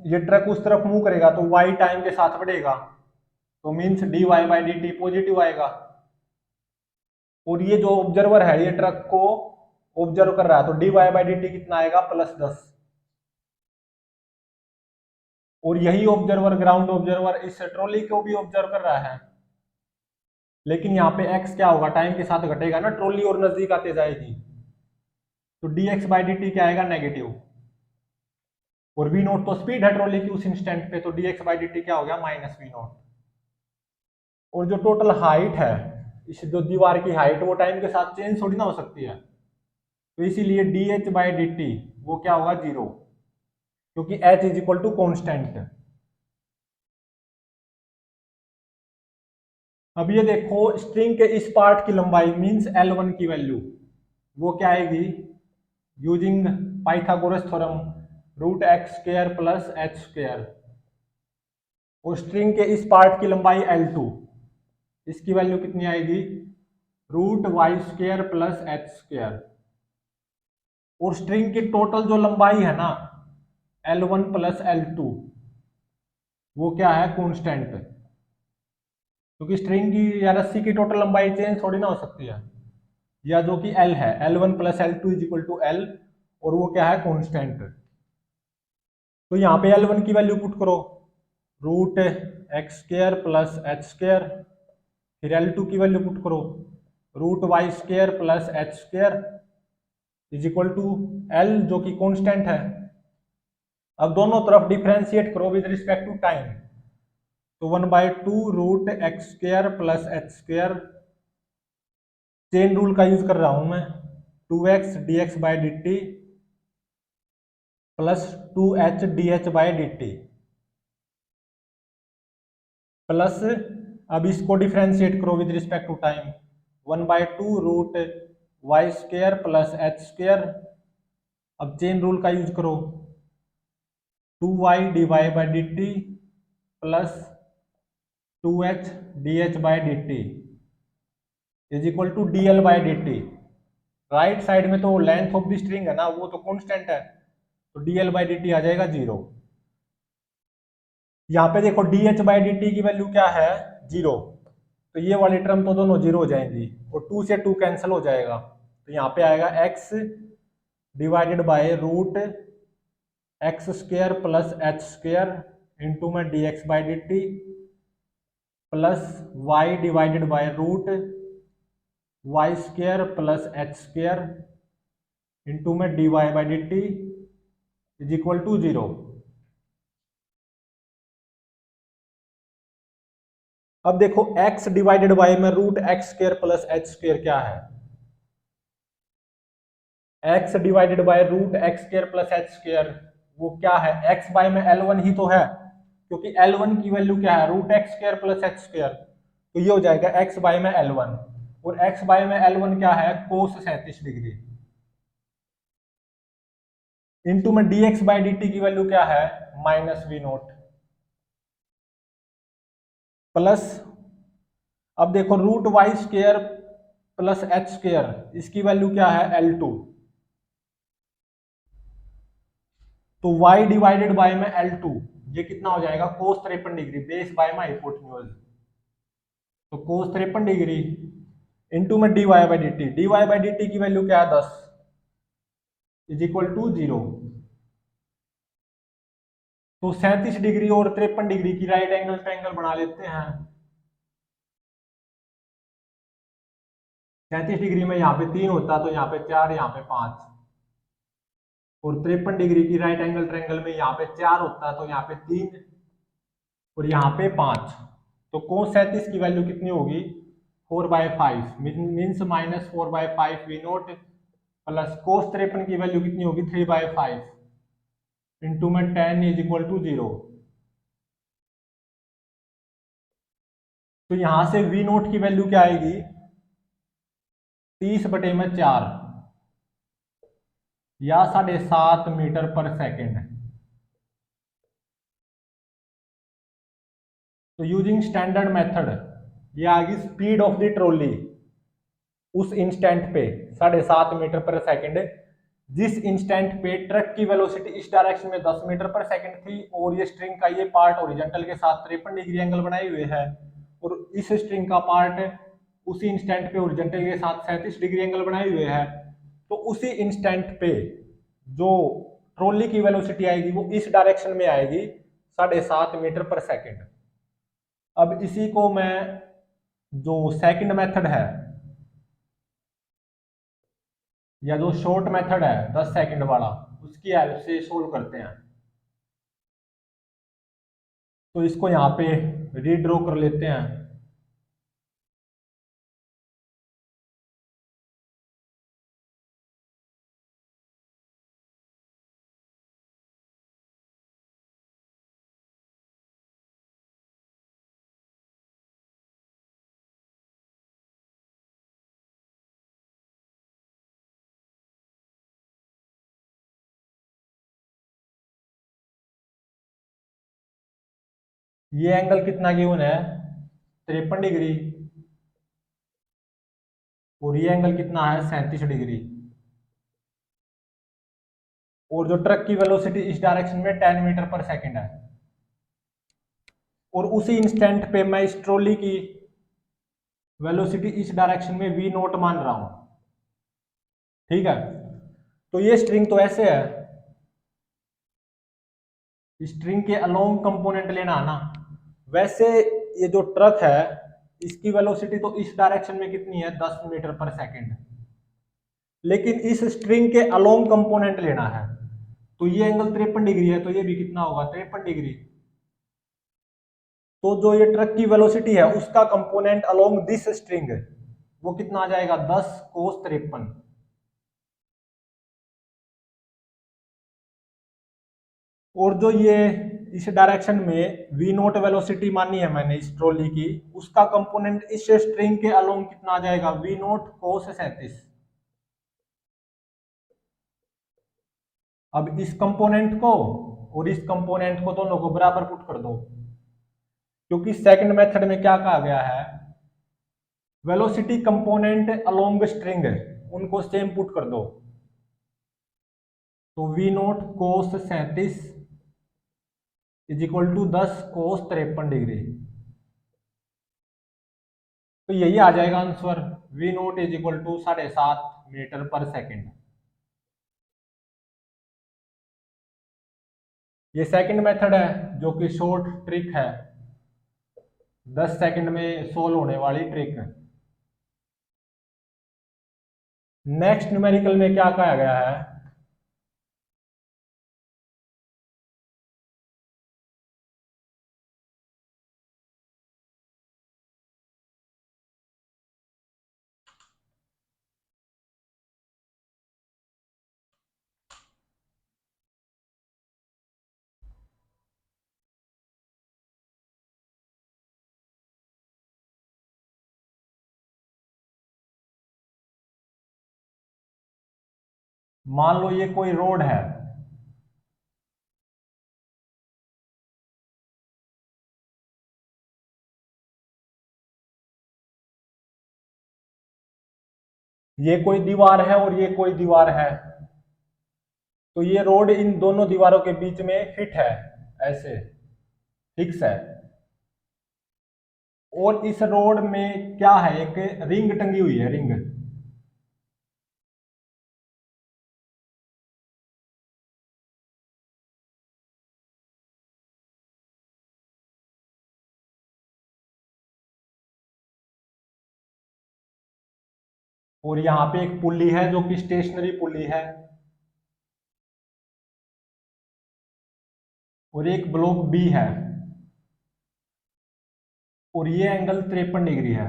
ये ट्रक उस तरफ मूव करेगा तो y टाइम के साथ बढ़ेगा, तो means dy by D T positive आएगा। और ये जो ऑब्जर्वर है ये ट्रक को ऑब्जर्व कर रहा है, तो dy बाई डी टी कितना आएगा, +10। और यही ऑब्जर्वर, ग्राउंड ऑब्जर्वर, इस ट्रॉली को भी ऑब्जर्व कर रहा है, लेकिन यहाँ पे x क्या होगा, टाइम के साथ घटेगा ना, ट्रॉली और नजदीक आते जाएगी, तो dx बाई डी टी क्या आएगा, नेगेटिव। और वी नोट तो स्पीड है ट्रॉली की उस इंस्टेंट पे, तो dx बाई डी टी क्या हो गया, -वी नोट। और जो टोटल हाइट है, इस जो दीवार की हाइट, वो टाइम के साथ चेंज थोड़ी ना हो सकती है, तो इसीलिए dh बाई डी टी वो क्या होगा, 0, क्योंकि h is equal to constant. अब ये देखो, स्ट्रिंग के इस पार्ट की लंबाई मींस L1 की वैल्यू वो क्या आएगी, using Pythagoras theorem, √x² + h²। और स्ट्रिंग के इस पार्ट की लंबाई L2, इसकी वैल्यू कितनी आएगी, √y² + h²। और स्ट्रिंग की टोटल जो लंबाई है ना, L1 + L2, वो क्या है, कांस्टेंट, क्योंकि स्ट्रिंग की या रस्सी की टोटल लंबाई चेंज थोड़ी ना हो सकती है, या जो कि L है, L1 + L2 = L, और वो क्या है, कांस्टेंट। तो यहाँ पे L1 की वैल्यू पुट करो, √x² + h², फिर L2 की वैल्यू पुट करो, √y² + h² = L, जो कि कांस्टेंट है। अब दोनों तरफ डिफरेंशिएट करो विद रिस्पेक्ट टू टाइम, तो 1/2 √x² + h², चेन रूल का यूज कर रहा हूं मैं, 2x dx by D t plus 2h dh by D t plus, अब इसको डिफरेंशिएट करो with respect to time, 1/2 √y² + h²। अब चेन रूल का यूज करो, 2y dy by D t plus 2h dh by D T = dl by D T. Right side में तो length of the string है ना, वो तो कांस्टेंट है, तो dl बाई डी टी आ जाएगा 0। यहाँ पे देखो dh बाई डी टी की वैल्यू क्या है, 0, तो ये वाली टर्म तो दोनों 0 हो जाएंगी, और 2 से 2 कैंसिल हो जाएगा, तो यहाँ पे आएगा x divided bye √x² + h² into में dx by D t plus y divided by √y² + h² into में dy बाई डी टी = 0। अब देखो x डिवाइडेड बाय में √x² + h² क्या है, x divided bye √x² + h² वो क्या है, x बाय में L1 ही तो है, क्योंकि L1 की वैल्यू क्या है, √x² + h², तो ये हो जाएगा x बाय में L1। और एक्स बाय में L1 क्या है, कोस 37 डिग्री, इंटू में dx बाई dt की वैल्यू क्या है, -v0, प्लस, अब देखो √y² प्लस h², इसकी वैल्यू क्या है, L2, तो y डिवाइडेड बाय में L2, ये कितना हो जाएगा, कोस 53 डिग्री, बेस बाय में हाइपोटेन्यूज, तो कोस 53 डिग्री इंटू में dy बाई dt की वैल्यू क्या है, 10 इज इक्वल टू 0। तो 37 डिग्री और 53 डिग्री की राइट एंगल ट्रायंगल बना लेते हैं। 37 डिग्री में यहाँ पे 3 होता, तो यहाँ पे 4, यहाँ पे 5, और 53 डिग्री की राइट एंगल ट्रायंगल में यहाँ पे 4 होता, तो यहाँ पे 3 और यहाँ पे 5, तो कोस 37 की वैल्यू कितनी होगी, 4/5 मीन्स -4/5 v0, प्लस कोस 53 की वैल्यू कितनी होगी, 3/5 इंटू में 10 इज इक्वल टू 0। तो यहां से v0 की वैल्यू क्या आएगी, 30/4 या 7.5 मीटर पर सेकेंड। तो यूजिंग स्टैंडर्ड मेथड, ये आ गई स्पीड ऑफ द ट्रॉली उस इंस्टेंट पे 7.5 मीटर पर सेकेंड, जिस इंस्टेंट पे ट्रक की वेलोसिटी इस डायरेक्शन में 10 मीटर पर सेकेंड थी, और ये स्ट्रिंग का ये पार्ट ओरिजेंटल के साथ 53 डिग्री एंगल बनाए हुए है, और इस स्ट्रिंग का पार्ट उसी इंस्टेंट पे ओरिजेंटल के साथ 37 डिग्री एंगल बनाए हुए है, तो उसी इंस्टेंट पे जो ट्रॉली की वेलोसिटी आएगी वो इस डायरेक्शन में आएगी, 7.5 मीटर पर सेकेंड। अब इसी को मैं, जो सेकंड मेथड है या जो शॉर्ट मेथड है 10 सेकंड वाला, उसकी हेल्प से सोल्व करते हैं। तो इसको यहाँ पे रीड्रॉ कर लेते हैं। ये एंगल कितना गिवन है, 53 डिग्री, और ये एंगल कितना है, 37 डिग्री, और जो ट्रक की वेलोसिटी इस डायरेक्शन में 10 मीटर पर सेकेंड है, और उसी इंस्टेंट पे मैं इस ट्रॉली की वेलोसिटी इस डायरेक्शन में v0 मान रहा हूं, ठीक है। तो ये स्ट्रिंग तो ऐसे है, स्ट्रिंग के अलोंग कंपोनेंट लेना है ना, वैसे ये जो ट्रक है इसकी वेलोसिटी तो इस डायरेक्शन में कितनी है, 10 मीटर पर सेकेंड, लेकिन इस स्ट्रिंग के अलोंग कंपोनेंट लेना है, तो ये एंगल 53 डिग्री है, तो ये भी कितना होगा, 53 डिग्री। तो जो ये ट्रक की वेलोसिटी है उसका कंपोनेंट अलोंग दिस स्ट्रिंग, वो कितना आ जाएगा, 10 कोस 53। और जो ये इस डायरेक्शन में v0 वेलोसिटी मानी है मैंने इस ट्रॉली की, उसका कंपोनेंट इस स्ट्रिंग के अलोंग कितना आ जाएगा, v0 कोस 37। अब इस कंपोनेंट को और इस कंपोनेंट को दोनों को बराबर पुट कर दो, क्योंकि सेकंड मेथड में क्या कहा गया है, वेलोसिटी कंपोनेंट अलोंग स्ट्रिंग उनको सेम पुट कर दो, तो v0 cos 37 is equal to 10 cos 53 degree. तो यही आ जाएगा answer, v0 is equal to 7.5 metre पर सेकेंड। ये सेकंड मेथड है जो कि शॉर्ट ट्रिक है, 10 सेकंड में सोल्व होने वाली ट्रिक। नेक्स्ट न्यूमेरिकल में क्या कहा गया है, मान लो ये कोई रोड है, ये कोई दीवार है और ये कोई दीवार है, तो ये रोड इन दोनों दीवारों के बीच में फिट है, ऐसे फिक्स है। और इस रोड में क्या है, एक रिंग टंगी हुई है, रिंग। और यहाँ पे एक पुल्ली है जो कि स्टेशनरी पुल्ली है, और एक ब्लॉक बी है, और ये एंगल 53 डिग्री है।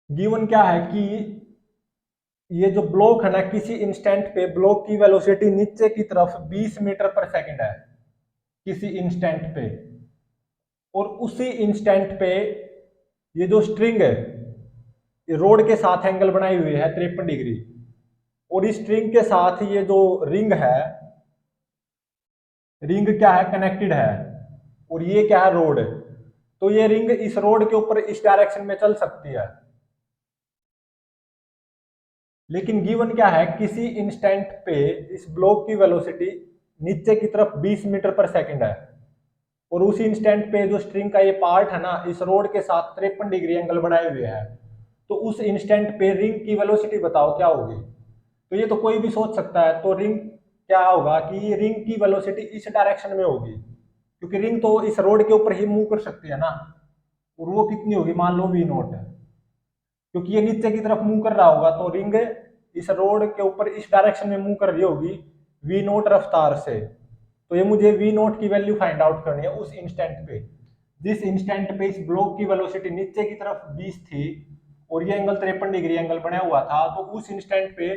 गिवन क्या है कि ये जो ब्लॉक है ना, किसी इंस्टेंट पे ब्लॉक की वेलोसिटी नीचे की तरफ 20 मीटर पर सेकंड है, किसी इंस्टेंट पे। और उसी इंस्टेंट पे ये जो स्ट्रिंग है, ये रोड के साथ एंगल बनाई हुई है 53 डिग्री, और इस स्ट्रिंग के साथ ये जो रिंग है, रिंग क्या है, कनेक्टेड है, और ये क्या है, रोड। तो ये रिंग इस रोड के ऊपर इस डायरेक्शन में चल सकती है। लेकिन गिवन क्या है, किसी इंस्टेंट पे इस ब्लॉक की वेलोसिटी नीचे की तरफ 20 मीटर पर सेकंड है, और उसी इंस्टेंट पे जो स्ट्रिंग का ये पार्ट है ना, इस रोड के साथ 53 डिग्री एंगल बनाए हुए है। तो उस इंस्टेंट पे रिंग की वेलोसिटी बताओ क्या होगी। तो ये तो कोई भी सोच सकता है, तो रिंग क्या होगा कि रिंग की वेलोसिटी इस डायरेक्शन में होगी, क्योंकि रिंग तो इस रोड के ऊपर ही मूव कर सकती है ना। और वो कितनी होगी, मान लो वी नोट, क्योंकि ये नीचे की तरफ मूव कर रहा होगा, तो रिंग इस रोड के ऊपर इस डायरेक्शन में मूव कर रही होगी वी नोट रफ्तार से। तो ये मुझे वी नोट की वैल्यू फाइंड आउट करनी है उस इंस्टेंट पे, जिस इंस्टेंट पे इस ब्लॉक की वेलोसिटी नीचे की तरफ 20 थी और ये एंगल 53 डिग्री एंगल बना हुआ था। तो उस इंस्टेंट पे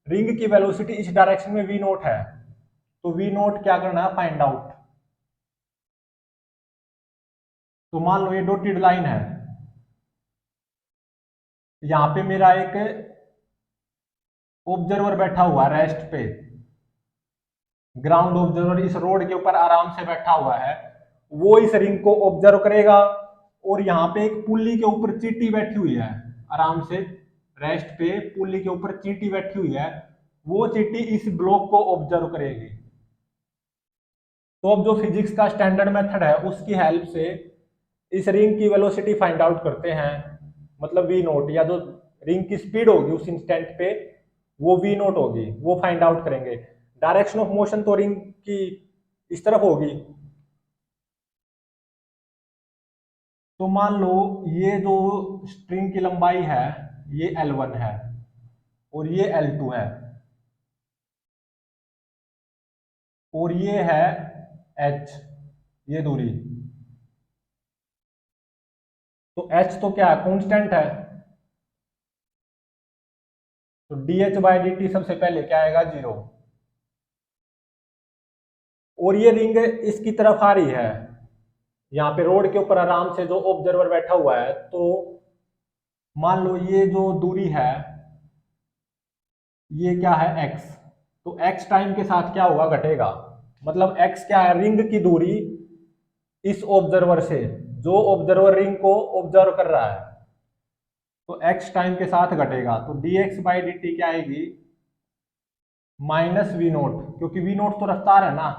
रिंग की वेलोसिटी इस डायरेक्शन में वी नोट है, तो वी नोट क्या करना है, फाइंड आउट। तो मान लो ये डॉटेड लाइन है, यहाँ पे मेरा एक ऑब्जर्वर बैठा हुआ है रेस्ट पे, ग्राउंड ऑब्जर्वर इस रोड के ऊपर आराम से बैठा हुआ है, वो इस रिंग को ऑब्जर्व करेगा। और यहाँ पे एक पुल्ली के ऊपर चींटी बैठी हुई है आराम से, रेस्ट पे पुल्ली के ऊपर चींटी बैठी हुई है, वो चींटी इस ब्लॉक को ऑब्जर्व करेगी। तो अब जो फिजिक्स का स्टैंडर्ड मेथड है उसकी हेल्प से इस रिंग की वेलोसिटी फाइंड आउट करते हैं, मतलब वी नोट, या जो रिंग की स्पीड होगी उस इंस्टेंट पे वो वी नोट होगी, वो फाइंड आउट करेंगे। डायरेक्शन ऑफ मोशन तो रिंग की इस तरफ होगी। तो मान लो ये जो स्ट्रिंग की लंबाई है ये L1 है और ये L2 है, और ये है H, ये दूरी। तो H तो क्या है, कांस्टेंट है, तो dH/dt सबसे पहले क्या आएगा, 0। और ये रिंग इसकी तरफ आ रही है, यहाँ पे रोड के ऊपर आराम से जो ऑब्जर्वर बैठा हुआ है। तो मान लो ये जो दूरी है ये क्या है, x। तो x टाइम के साथ क्या होगा, घटेगा। मतलब x क्या है, रिंग की दूरी इस ऑब्जर्वर से, जो ऑब्जर्वर रिंग को ऑब्जर्व कर रहा है, तो x टाइम के साथ घटेगा। तो dx/dt क्या आएगी, माइनस वी नोट, क्योंकि वी नोट तो रफ्तार है ना।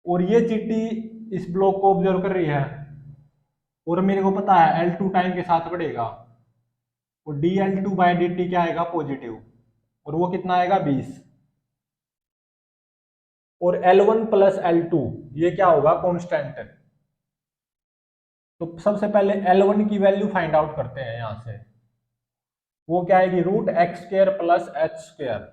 और ये चींटी इस ब्लॉक को ऑब्जर्व कर रही है, और मेरे को पता है L2 टाइम के साथ बढ़ेगा, और dL2/dt क्या आएगा, पॉजिटिव, और वो कितना आएगा, 20। और L1 प्लस L2 ये क्या होगा, कांस्टेंट। तो सबसे पहले L1 की वैल्यू फाइंड आउट करते हैं यहां से, वो क्या आएगी, √x² प्लस h²।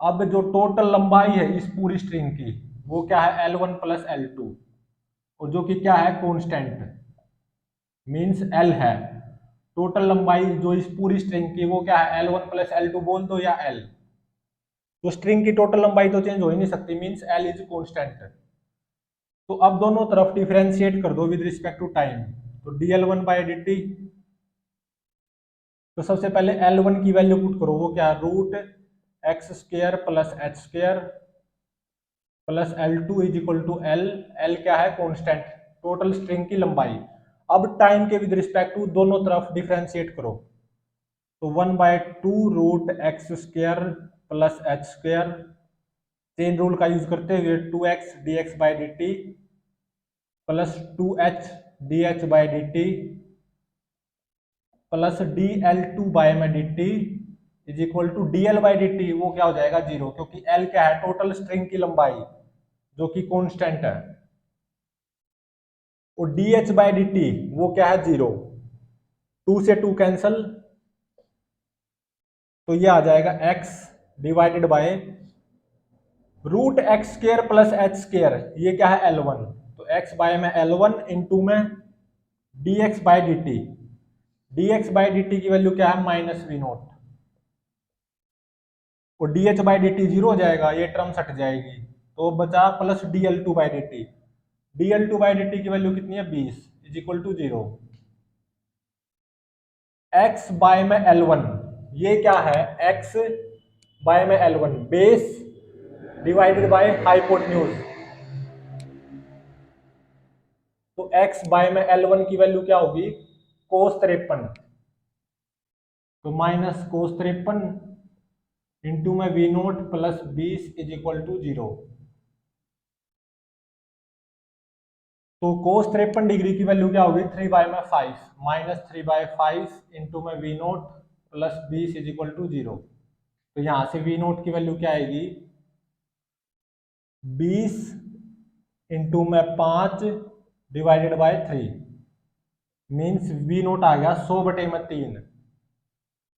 अब जो टोटल लंबाई है इस पूरी स्ट्रिंग की वो क्या है, L1 प्लस L2, और जो कि क्या है, कांस्टेंट, मींस L है। टोटल लंबाई जो इस पूरी स्ट्रिंग की वो क्या है, L1 प्लस L2 बोल दो या L। तो स्ट्रिंग की टोटल लंबाई तो चेंज हो ही नहीं सकती, मींस L इज कांस्टेंट। तो अब दोनों तरफ डिफरेंशिएट कर दो विद रिस्पेक्ट टू टाइम। तो dl1 बाय dt। तो सबसे पहले L1 की वैल्यू पुट करो, वो क्या है, root x square plus h square plus L2 is equal to L क्या है, कॉन्स्टेंट, टोटल स्ट्रिंग की लंबाई। अब टाइम के विद रिस्पेक्ट टू दोनों तरफ डिफरेंशिएट करो, तो 1/2 root x square plus h square, chain rule का यूज करते हुए 2x dx by D t plus 2h dh by D t plus dl2 by में d t is equal to dl by D t, वो क्या हो जाएगा, zero, क्योंकि l क्या है, टोटल स्ट्रिंग की लंबाई जो कि कांस्टेंट है, और dh बाई डी टी वो क्या है, जीरो, 2 से 2 कैंसल, तो ये आ जाएगा x divided by root x square plus h square, ये क्या है, L1, तो x बाय में L1 इंटू में dx by D t, dx by D T की वैल्यू क्या है, माइनस वी नोट, और dh by D t zero हो जाएगा, ये टर्म हट जाएगी, तो बचा plus dl2 by D t, dl2 by D T की वैल्यू कितनी है, 20 is equal to zero. x by में L1, ये क्या है, x बाय में L1 base divided by hypotenuse, तो x बाय में L1 की वैल्यू क्या होगी, कोस 53, तो माइनस कोस 53 इंटू में v naught plus 20 is equal to zero. तो कोस 53 डिग्री की वैल्यू क्या होगी, 3/5 माइनस 3/5 इंटू में v naught plus 20 is equal to zero. तो यहां से वी नोट की वैल्यू क्या आएगी, 20 इंटू में 5 divided by 3, means V naught आ गया 100/3,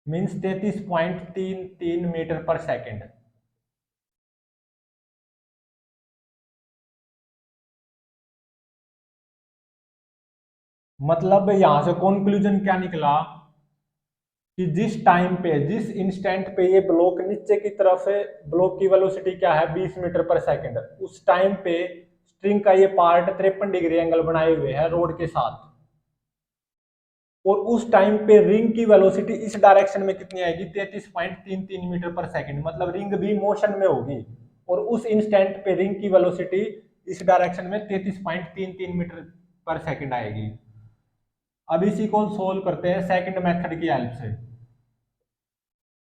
मीन्स 33.33 मीटर पर सेकेंड। मतलब यहां से कंक्लूजन क्या निकला कि जिस टाइम पे, जिस इंस्टेंट पे ये ब्लॉक नीचे की तरफ है, ब्लॉक की वेलोसिटी क्या है, 20 मीटर पर सेकंड, उस टाइम पे स्ट्रिंग का ये पार्ट 53 डिग्री एंगल बनाए हुए है रोड के साथ, और उस टाइम पे रिंग की वेलोसिटी इस डायरेक्शन में कितनी आएगी, 33.33 मीटर पर सेकंड, मतलब रिंग भी मोशन में होगी, और उस इंस्टेंट पे रिंग की वेलोसिटी इस डायरेक्शन में 33.33 मीटर पर सेकंड आएगी। अब इसी को सोल्व करते हैं सेकंड मेथड की हेल्प से,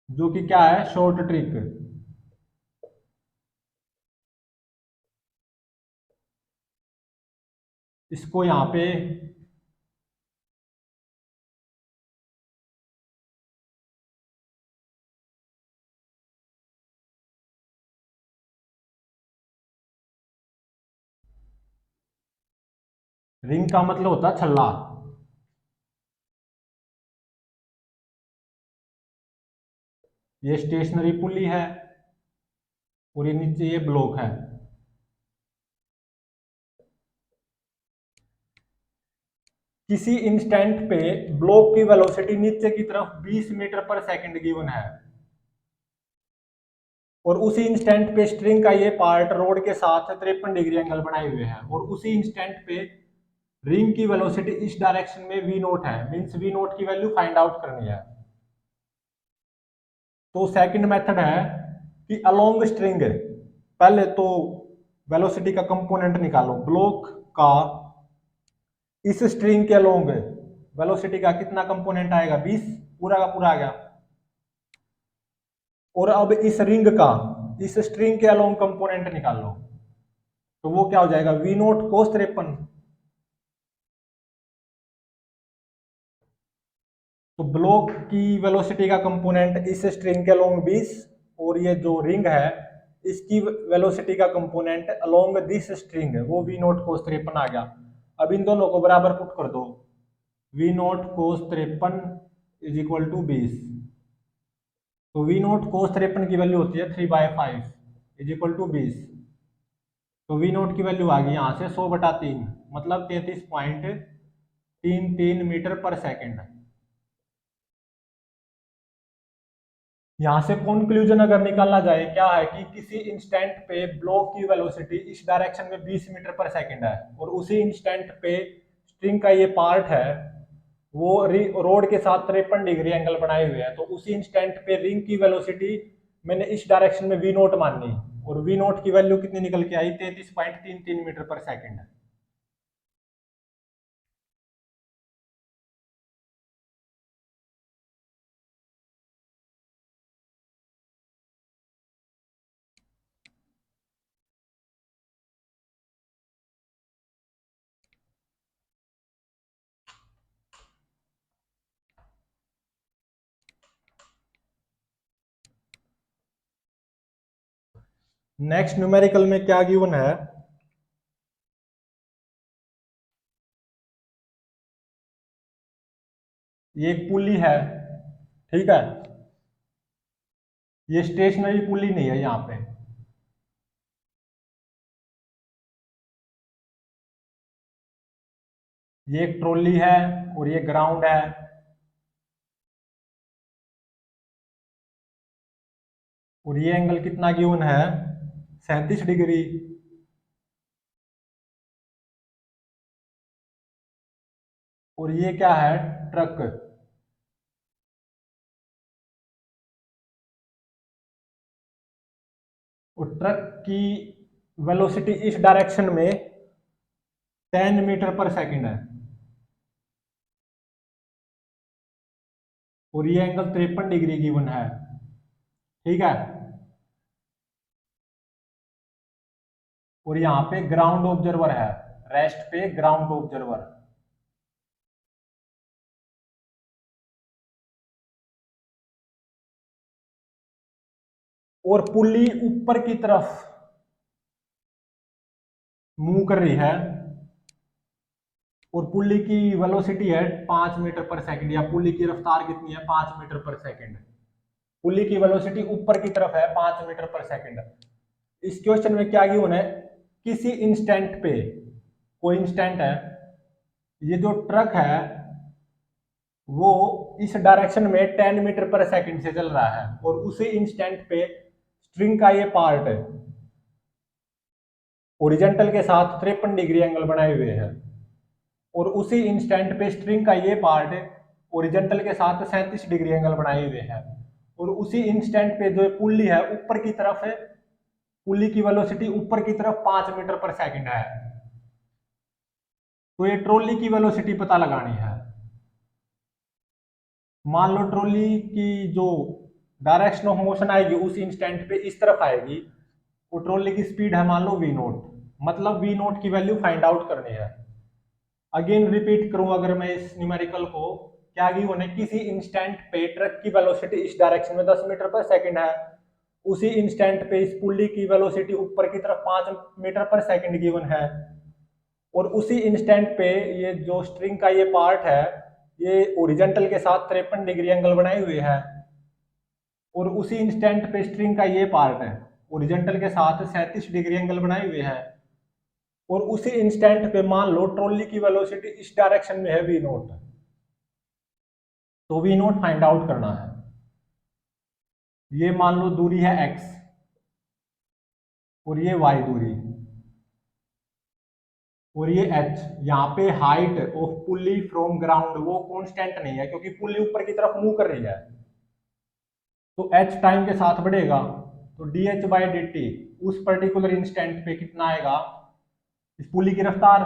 जो कि क्या है, शॉर्ट ट्रिक। इसको यहां पे रिंग का मतलब होता है छल्ला, ये स्टेशनरी पुली है और ये नीचे ये ब्लॉक है। किसी इंस्टेंट पे ब्लॉक की वेलोसिटी नीचे की तरफ 20 मीटर पर सेकंड गिवन है, और उसी इंस्टेंट पे स्ट्रिंग का ये पार्ट रोड के साथ 53 डिग्री एंगल बनाए हुए है, और उसी इंस्टेंट पे रिंग की वेलोसिटी इस डायरेक्शन में वी नोट है, मींस वी नोट की वैल्यू फाइंड आउट करनी है। तो सेकंड मेथड है कि अलोंग स्ट्रिंग, पहले तो वेलोसिटी का कंपोनेंट निकालो, ब्लॉक का इस स्ट्रिंग के अलोंग वेलोसिटी का कितना कंपोनेंट आएगा, 20, पूरा का पूरा आ गया, और अब इस रिंग का इस स्ट्रिंग के अलोंग कंपोनेंट निकाल लो, तो वो क्या हो जाएगा, वी नोट कोस 53। तो ब्लॉक की वेलोसिटी का कंपोनेंट इस स्ट्रिंग के अलोंग 20, और ये जो रिंग है इसकी वेलोसिटी का कंपोनेंट अलोंग दिस स्ट्रिंग वो वी नोट कोस 53 आ गया। अब इन दोनों को बराबर पुट कर दो, v naught cos 53 is equal to 20, तो वी नोट कोस 53 की वैल्यू होती है 3/5 इज इक्वल टू 20, तो वी नोट की वैल्यू आ गई यहाँ से 100/3, मतलब 33.33 मीटर पर सेकेंड। यहां से कंक्लूजन अगर निकालना जाए क्या है कि किसी इंस्टेंट पे ब्लॉक की वेलोसिटी इस डायरेक्शन में 20 मीटर पर सेकंड है, और उसी इंस्टेंट पे स्ट्रिंग का ये पार्ट है वो रोड के साथ 53 डिग्री एंगल बनाए हुए हैं, तो उसी इंस्टेंट पे रिंग की वेलोसिटी मैंने इस डायरेक्शन में वी नोट मानी, और वी नोट की वैल्यू कितनी निकल के आई, 33.33 मीटर पर सेकेंड। नेक्स्ट न्यूमेरिकल में क्या गिवन है, ये एक पुली है, ठीक है, ये स्टेशनरी पुली नहीं है यहाँ पे, ये एक ट्रॉली है और ये ग्राउंड है, और ये एंगल कितना गिवन है, 37 डिग्री। और ये क्या है, ट्रक, और ट्रक की वेलोसिटी इस डायरेक्शन में 10 मीटर पर सेकंड है, और ये एंगल 53 डिग्री गिवन है, ठीक है। और यहाँ पे ग्राउंड ऑब्जर्वर है, रेस्ट पे ग्राउंड ऑब्जर्वर, और पुली ऊपर की तरफ मूव कर रही है, और पुली की वेलोसिटी है 5 मीटर पर सेकंड, या पुली की रफ्तार कितनी है, 5 मीटर पर सेकंड। पुली की वेलोसिटी ऊपर की तरफ है 5 मीटर पर सेकंड। इस क्वेश्चन में क्या गिवन है, किसी इंस्टेंट पे, कोई इंस्टेंट है, ये जो ट्रक है वो इस डायरेक्शन में 10 मीटर पर सेकंड से चल रहा है, और उसी इंस्टेंट पे स्ट्रिंग का ये पार्ट ओरिजेंटल के साथ 53 डिग्री एंगल बनाए हुए हैं, और उसी इंस्टेंट पे स्ट्रिंग का ये पार्ट ओरिजेंटल के साथ 37 डिग्री एंगल बनाए हुए हैं, और उसी इंस्टेंट पे जो पुल्ली है ऊपर की तरफ है, पुल्ली की वेलोसिटी ऊपर की तरफ 5 मीटर पर सेकंड है, तो ये ट्रॉली की वेलोसिटी पता लगानी है। मान लो ट्रॉली की जो डायरेक्शन ऑफ मोशन आएगी उस इंस्टेंट पे इस तरफ आएगी, वो ट्रॉली की स्पीड है मान लो वी नोट, मतलब वी नोट की वैल्यू फाइंड आउट करनी है। अगेन रिपीट करूं अगर मैं इस न्यूमेरिकल को, क्या गिवन है, किसी इंस्टेंट पे ट्रक की वेलोसिटी इस डायरेक्शन में 10 मीटर पर सेकंड है, उसी इंस्टेंट पे इस पुल्ली की वेलोसिटी ऊपर की तरफ 5 मीटर पर सेकंड गिवन है, और उसी इंस्टेंट पे ये जो स्ट्रिंग का ये पार्ट है ये ओरिजेंटल के साथ 53 डिग्री एंगल बनाए हुए है, और उसी इंस्टेंट पे स्ट्रिंग का ये पार्ट है ओरिजेंटल के साथ 37 डिग्री एंगल बनाए हुए है, और उसी इंस्टेंट पे मान लो ट्रॉली की वेलोसिटी इस डायरेक्शन में है वी नोट, तो वी नोट फाइंड आउट करना है। ये मान लो दूरी है x, और ये y दूरी, और ये h, यहाँ पे height of pulley from ground वो कांस्टेंट नहीं है क्योंकि पुली ऊपर की तरफ मूव कर रही है, तो h टाइम के साथ बढ़ेगा, तो dh बाई डी टी उस पर्टिकुलर इंस्टेंट पे कितना आएगा, इस पुली की रफ्तार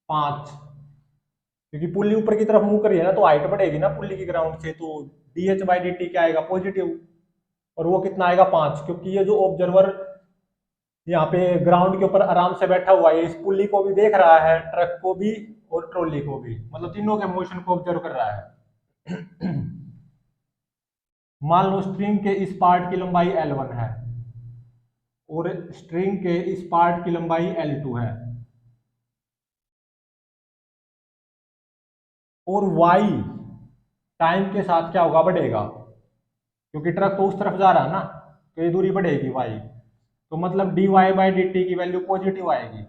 5, क्योंकि पुली ऊपर की तरफ मूव कर रही है ना तो हाइट बढ़ेगी ना पुली की ग्राउंड से, तो dh बाई डी टी क्या आएगा, पॉजिटिव, और वो कितना आएगा 5, क्योंकि ये जो ऑब्जर्वर यहाँ पे ग्राउंड के ऊपर आराम से बैठा हुआ है, इस पुली को भी देख रहा है, ट्रक को भी और ट्रॉली को भी, मतलब तीनों के मोशन को ऑब्जर्व कर रहा है। मान लो स्ट्रिंग के इस पार्ट की लंबाई L1 है, और स्ट्रिंग के इस पार्ट की लंबाई L2 है, और y टाइम के साथ क्या होगा, बढ़ेगा, क्योंकि ट्रक तो उस तरफ जा रहा है ना, तो ये दूरी बढ़ेगी y, तो मतलब dy बाई डी टी की वैल्यू पॉजिटिव आएगी,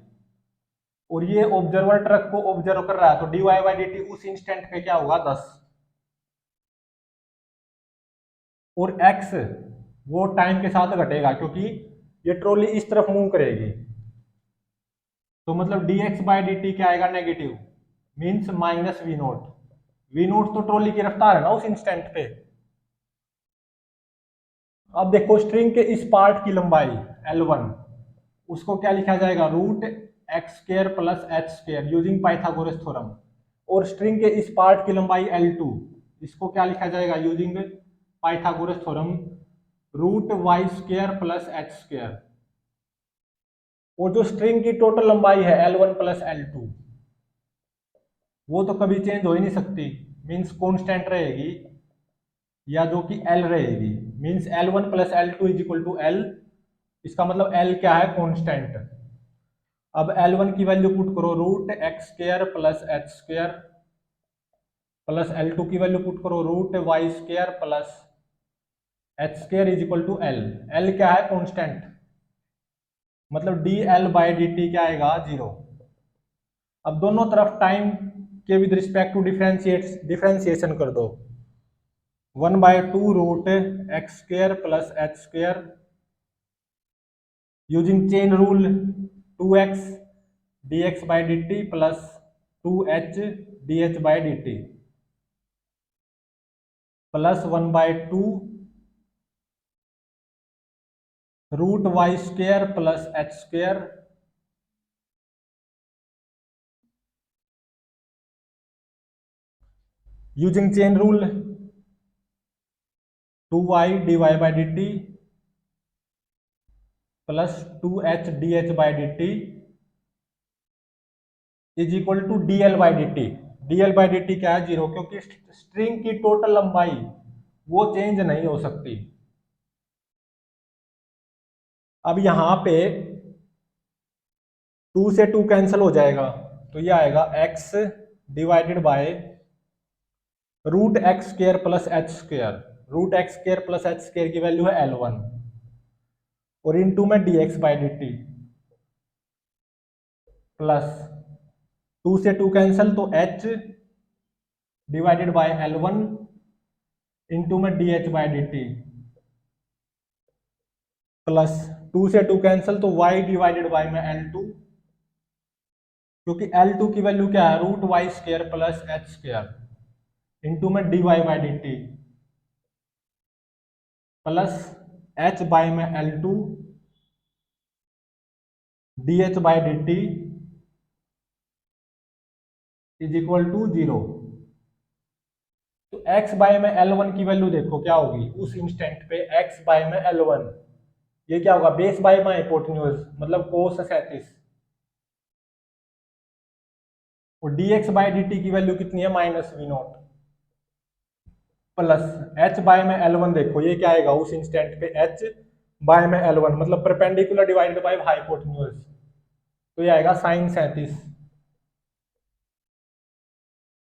और ये ऑब्जर्वर ट्रक को ऑब्जर्व कर रहा है, तो dy बाई डी टी उस इंस्टेंट पे क्या होगा, 10, और x वो टाइम के साथ घटेगा क्योंकि ये ट्रॉली इस तरफ मूव करेगी, तो मतलब dx बाई डी टी क्या आएगा, negative, means minus v naught. V naught तो ट्रॉली की रफ्तार है ना उस इंस्टेंट पे। अब देखो स्ट्रिंग के इस पार्ट की लंबाई L1, उसको क्या लिखा जाएगा, root x square plus h square using Pythagoras theorem. और स्ट्रिंग के इस पार्ट की लंबाई L2, इसको क्या लिखा जाएगा using Pythagoras theorem, root y square plus h square. और जो स्ट्रिंग की टोटल लंबाई है L1 प्लस L2, वो तो कभी चेंज हो ही नहीं सकती, मीन्स कॉन्स्टेंट रहेगी, या जो कि L रहेगी, means L1 plus L2 is equal to L। इसका मतलब L क्या है, कॉन्स्टेंट। अब L1 की वैल्यू पुट करो, root x square plus h square, plus L2 की वैल्यू पुट करो, root y square plus h square is equal to L। L क्या है, कॉन्स्टेंट, मतलब d l by D t क्या आएगा, 0। अब दोनों तरफ टाइम के विद रिस्पेक्ट टू डिफ्रेंशिएशन कर दो, 1/2 root x square plus h square using chain rule 2x dx by D t plus 2h dh by D t plus 1/2 root y square plus h square using chain rule 2y dy by D t plus 2h dh by D t is equal to dl by D t. dl by D t क्या है, 0, क्योंकि string की total लंबाई वो change नहीं हो सकती। अब यहां पे 2 से 2 कैंसिल हो जाएगा, तो ये आएगा x divided by root x square plus h square. Root x square plus h square की वैल्यू है L1, और इनटू में dx by D t plus 2 से 2 कैंसिल, तो h divided by L1 into में dh by D t plus 2 से 2 cancel, तो y divided by में L2, क्योंकि L2 की वैल्यू क्या है, root y square plus h square into में dy by D t plus h by में L2 dh by D t is equal to 0। तो x बाय में L1 की वैल्यू देखो क्या होगी उस इंस्टेंट पे, x बाय में L1, ये क्या होगा, बेस बाय में हाइपोटेन्यूज, मतलब कोस 37। और dx बाय dt की वैल्यू कितनी है, minus v naught, plus h by में L1 देखो ये क्या आएगा उस इंस्टेंट पे, h बाय में L1 मतलब परपेंडिकुलर डिवाइडेड बाय हाइपोटेन्यूज, तो ये आएगा साइन 37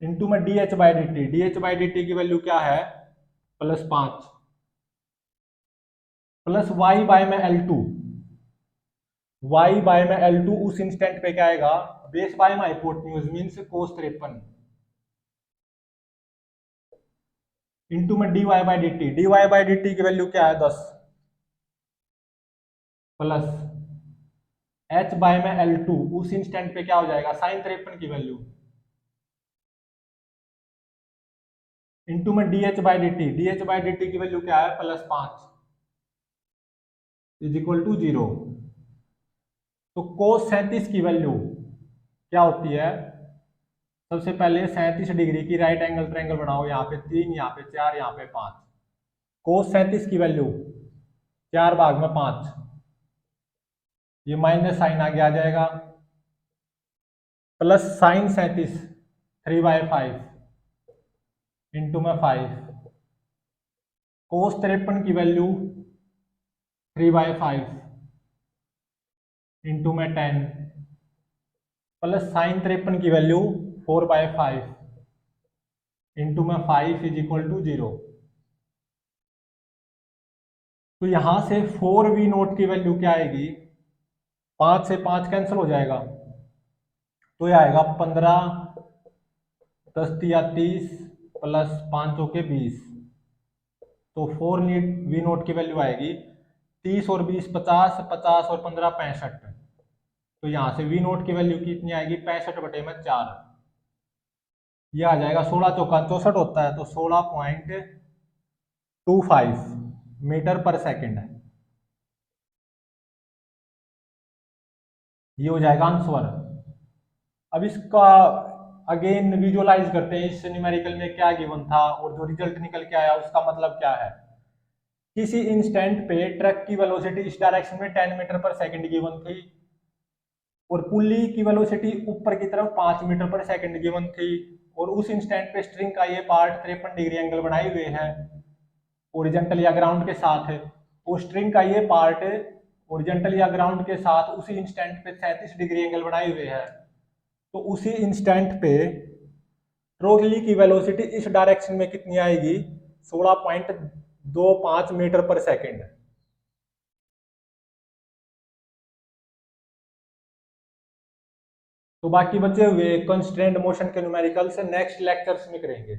इंटू में dh by D T. dh by D T की वैल्यू क्या है, +5, प्लस y बाय में L2। y बाय में L2 उस इंस्टेंट पे क्या आएगा, बेस बाय में हाइपोटेन्यूज मींस कोस 53 इंटू में dy by D T. dy by D T की वैल्यू क्या है, 10, प्लस h बाय में L2 उस इंस्टेंट पे क्या हो जाएगा, साइन 53 की वैल्यू इंटू में dh by D T. dh by D T की वैल्यू क्या है, +5 इज इक्वल टू 0। तो कोस 37 की वैल्यू क्या होती है, सबसे पहले 37 डिग्री की राइट एंगल ट्रायंगल बनाओ, यहाँ पे 3, यहाँ पे 4, यहाँ पे 5। कोस 37 की वैल्यू 4 भाग में 5, ये माइनस साइन आगे आ जाएगा, प्लस साइन 37 3/5 इंटू में 5, कोस 53 की वैल्यू 3/5 इंटू में 10, प्लस साइन 53 की वैल्यू 4/5 इंटू में 5 इज इक्वल टू 0। तो यहां से 4v नोट की वैल्यू क्या आएगी, 5 से 5 कैंसिल हो जाएगा, तो यह आएगा 15 10 या 30 प्लस 5 के 20, तो 4v नोट की वैल्यू आएगी 30 और 20 50, 50 और 15 65। तो यहाँ से वी नोट की वैल्यू कितनी आएगी, 65/4। ये आ जाएगा 16 × 4 = 64 होता है, तो 16.25 मीटर पर सेकंड। ये हो जाएगा आंसर। अब इसका अगेन विजुअलाइज करते हैं, इस न्यूमेरिकल में क्या गिवन था और जो रिजल्ट निकल के आया उसका मतलब क्या है। किसी इंस्टेंट पे ट्रक की वेलोसिटी इस डायरेक्शन में 10 मीटर पर सेकंड गिवन थी और पुली की वेलोसिटी ऊपर की तरफ 5 मीटर पर सेकंड गिवन थी, और उस इंस्टेंट पे स्ट्रिंग का ये पार्ट 53 डिग्री एंगल बनाए हुए है ओरिजेंटल या ग्राउंड के साथ है, और स्ट्रिंग का ये पार्ट ओरिजेंटल या ग्राउंड के साथ उसी इंस्टेंट पे 37 डिग्री एंगल बनाए हुए है। तो उसी इंस्टेंट पे ट्रॉली की वेलोसिटी इस डायरेक्शन में कितनी आएगी, 16.25 मीटर पर सेकंड। तो बाकी बचे हुए कंस्ट्रेंट मोशन के न्यूमेरिकल्स नेक्स्ट लेक्चर्स में करेंगे।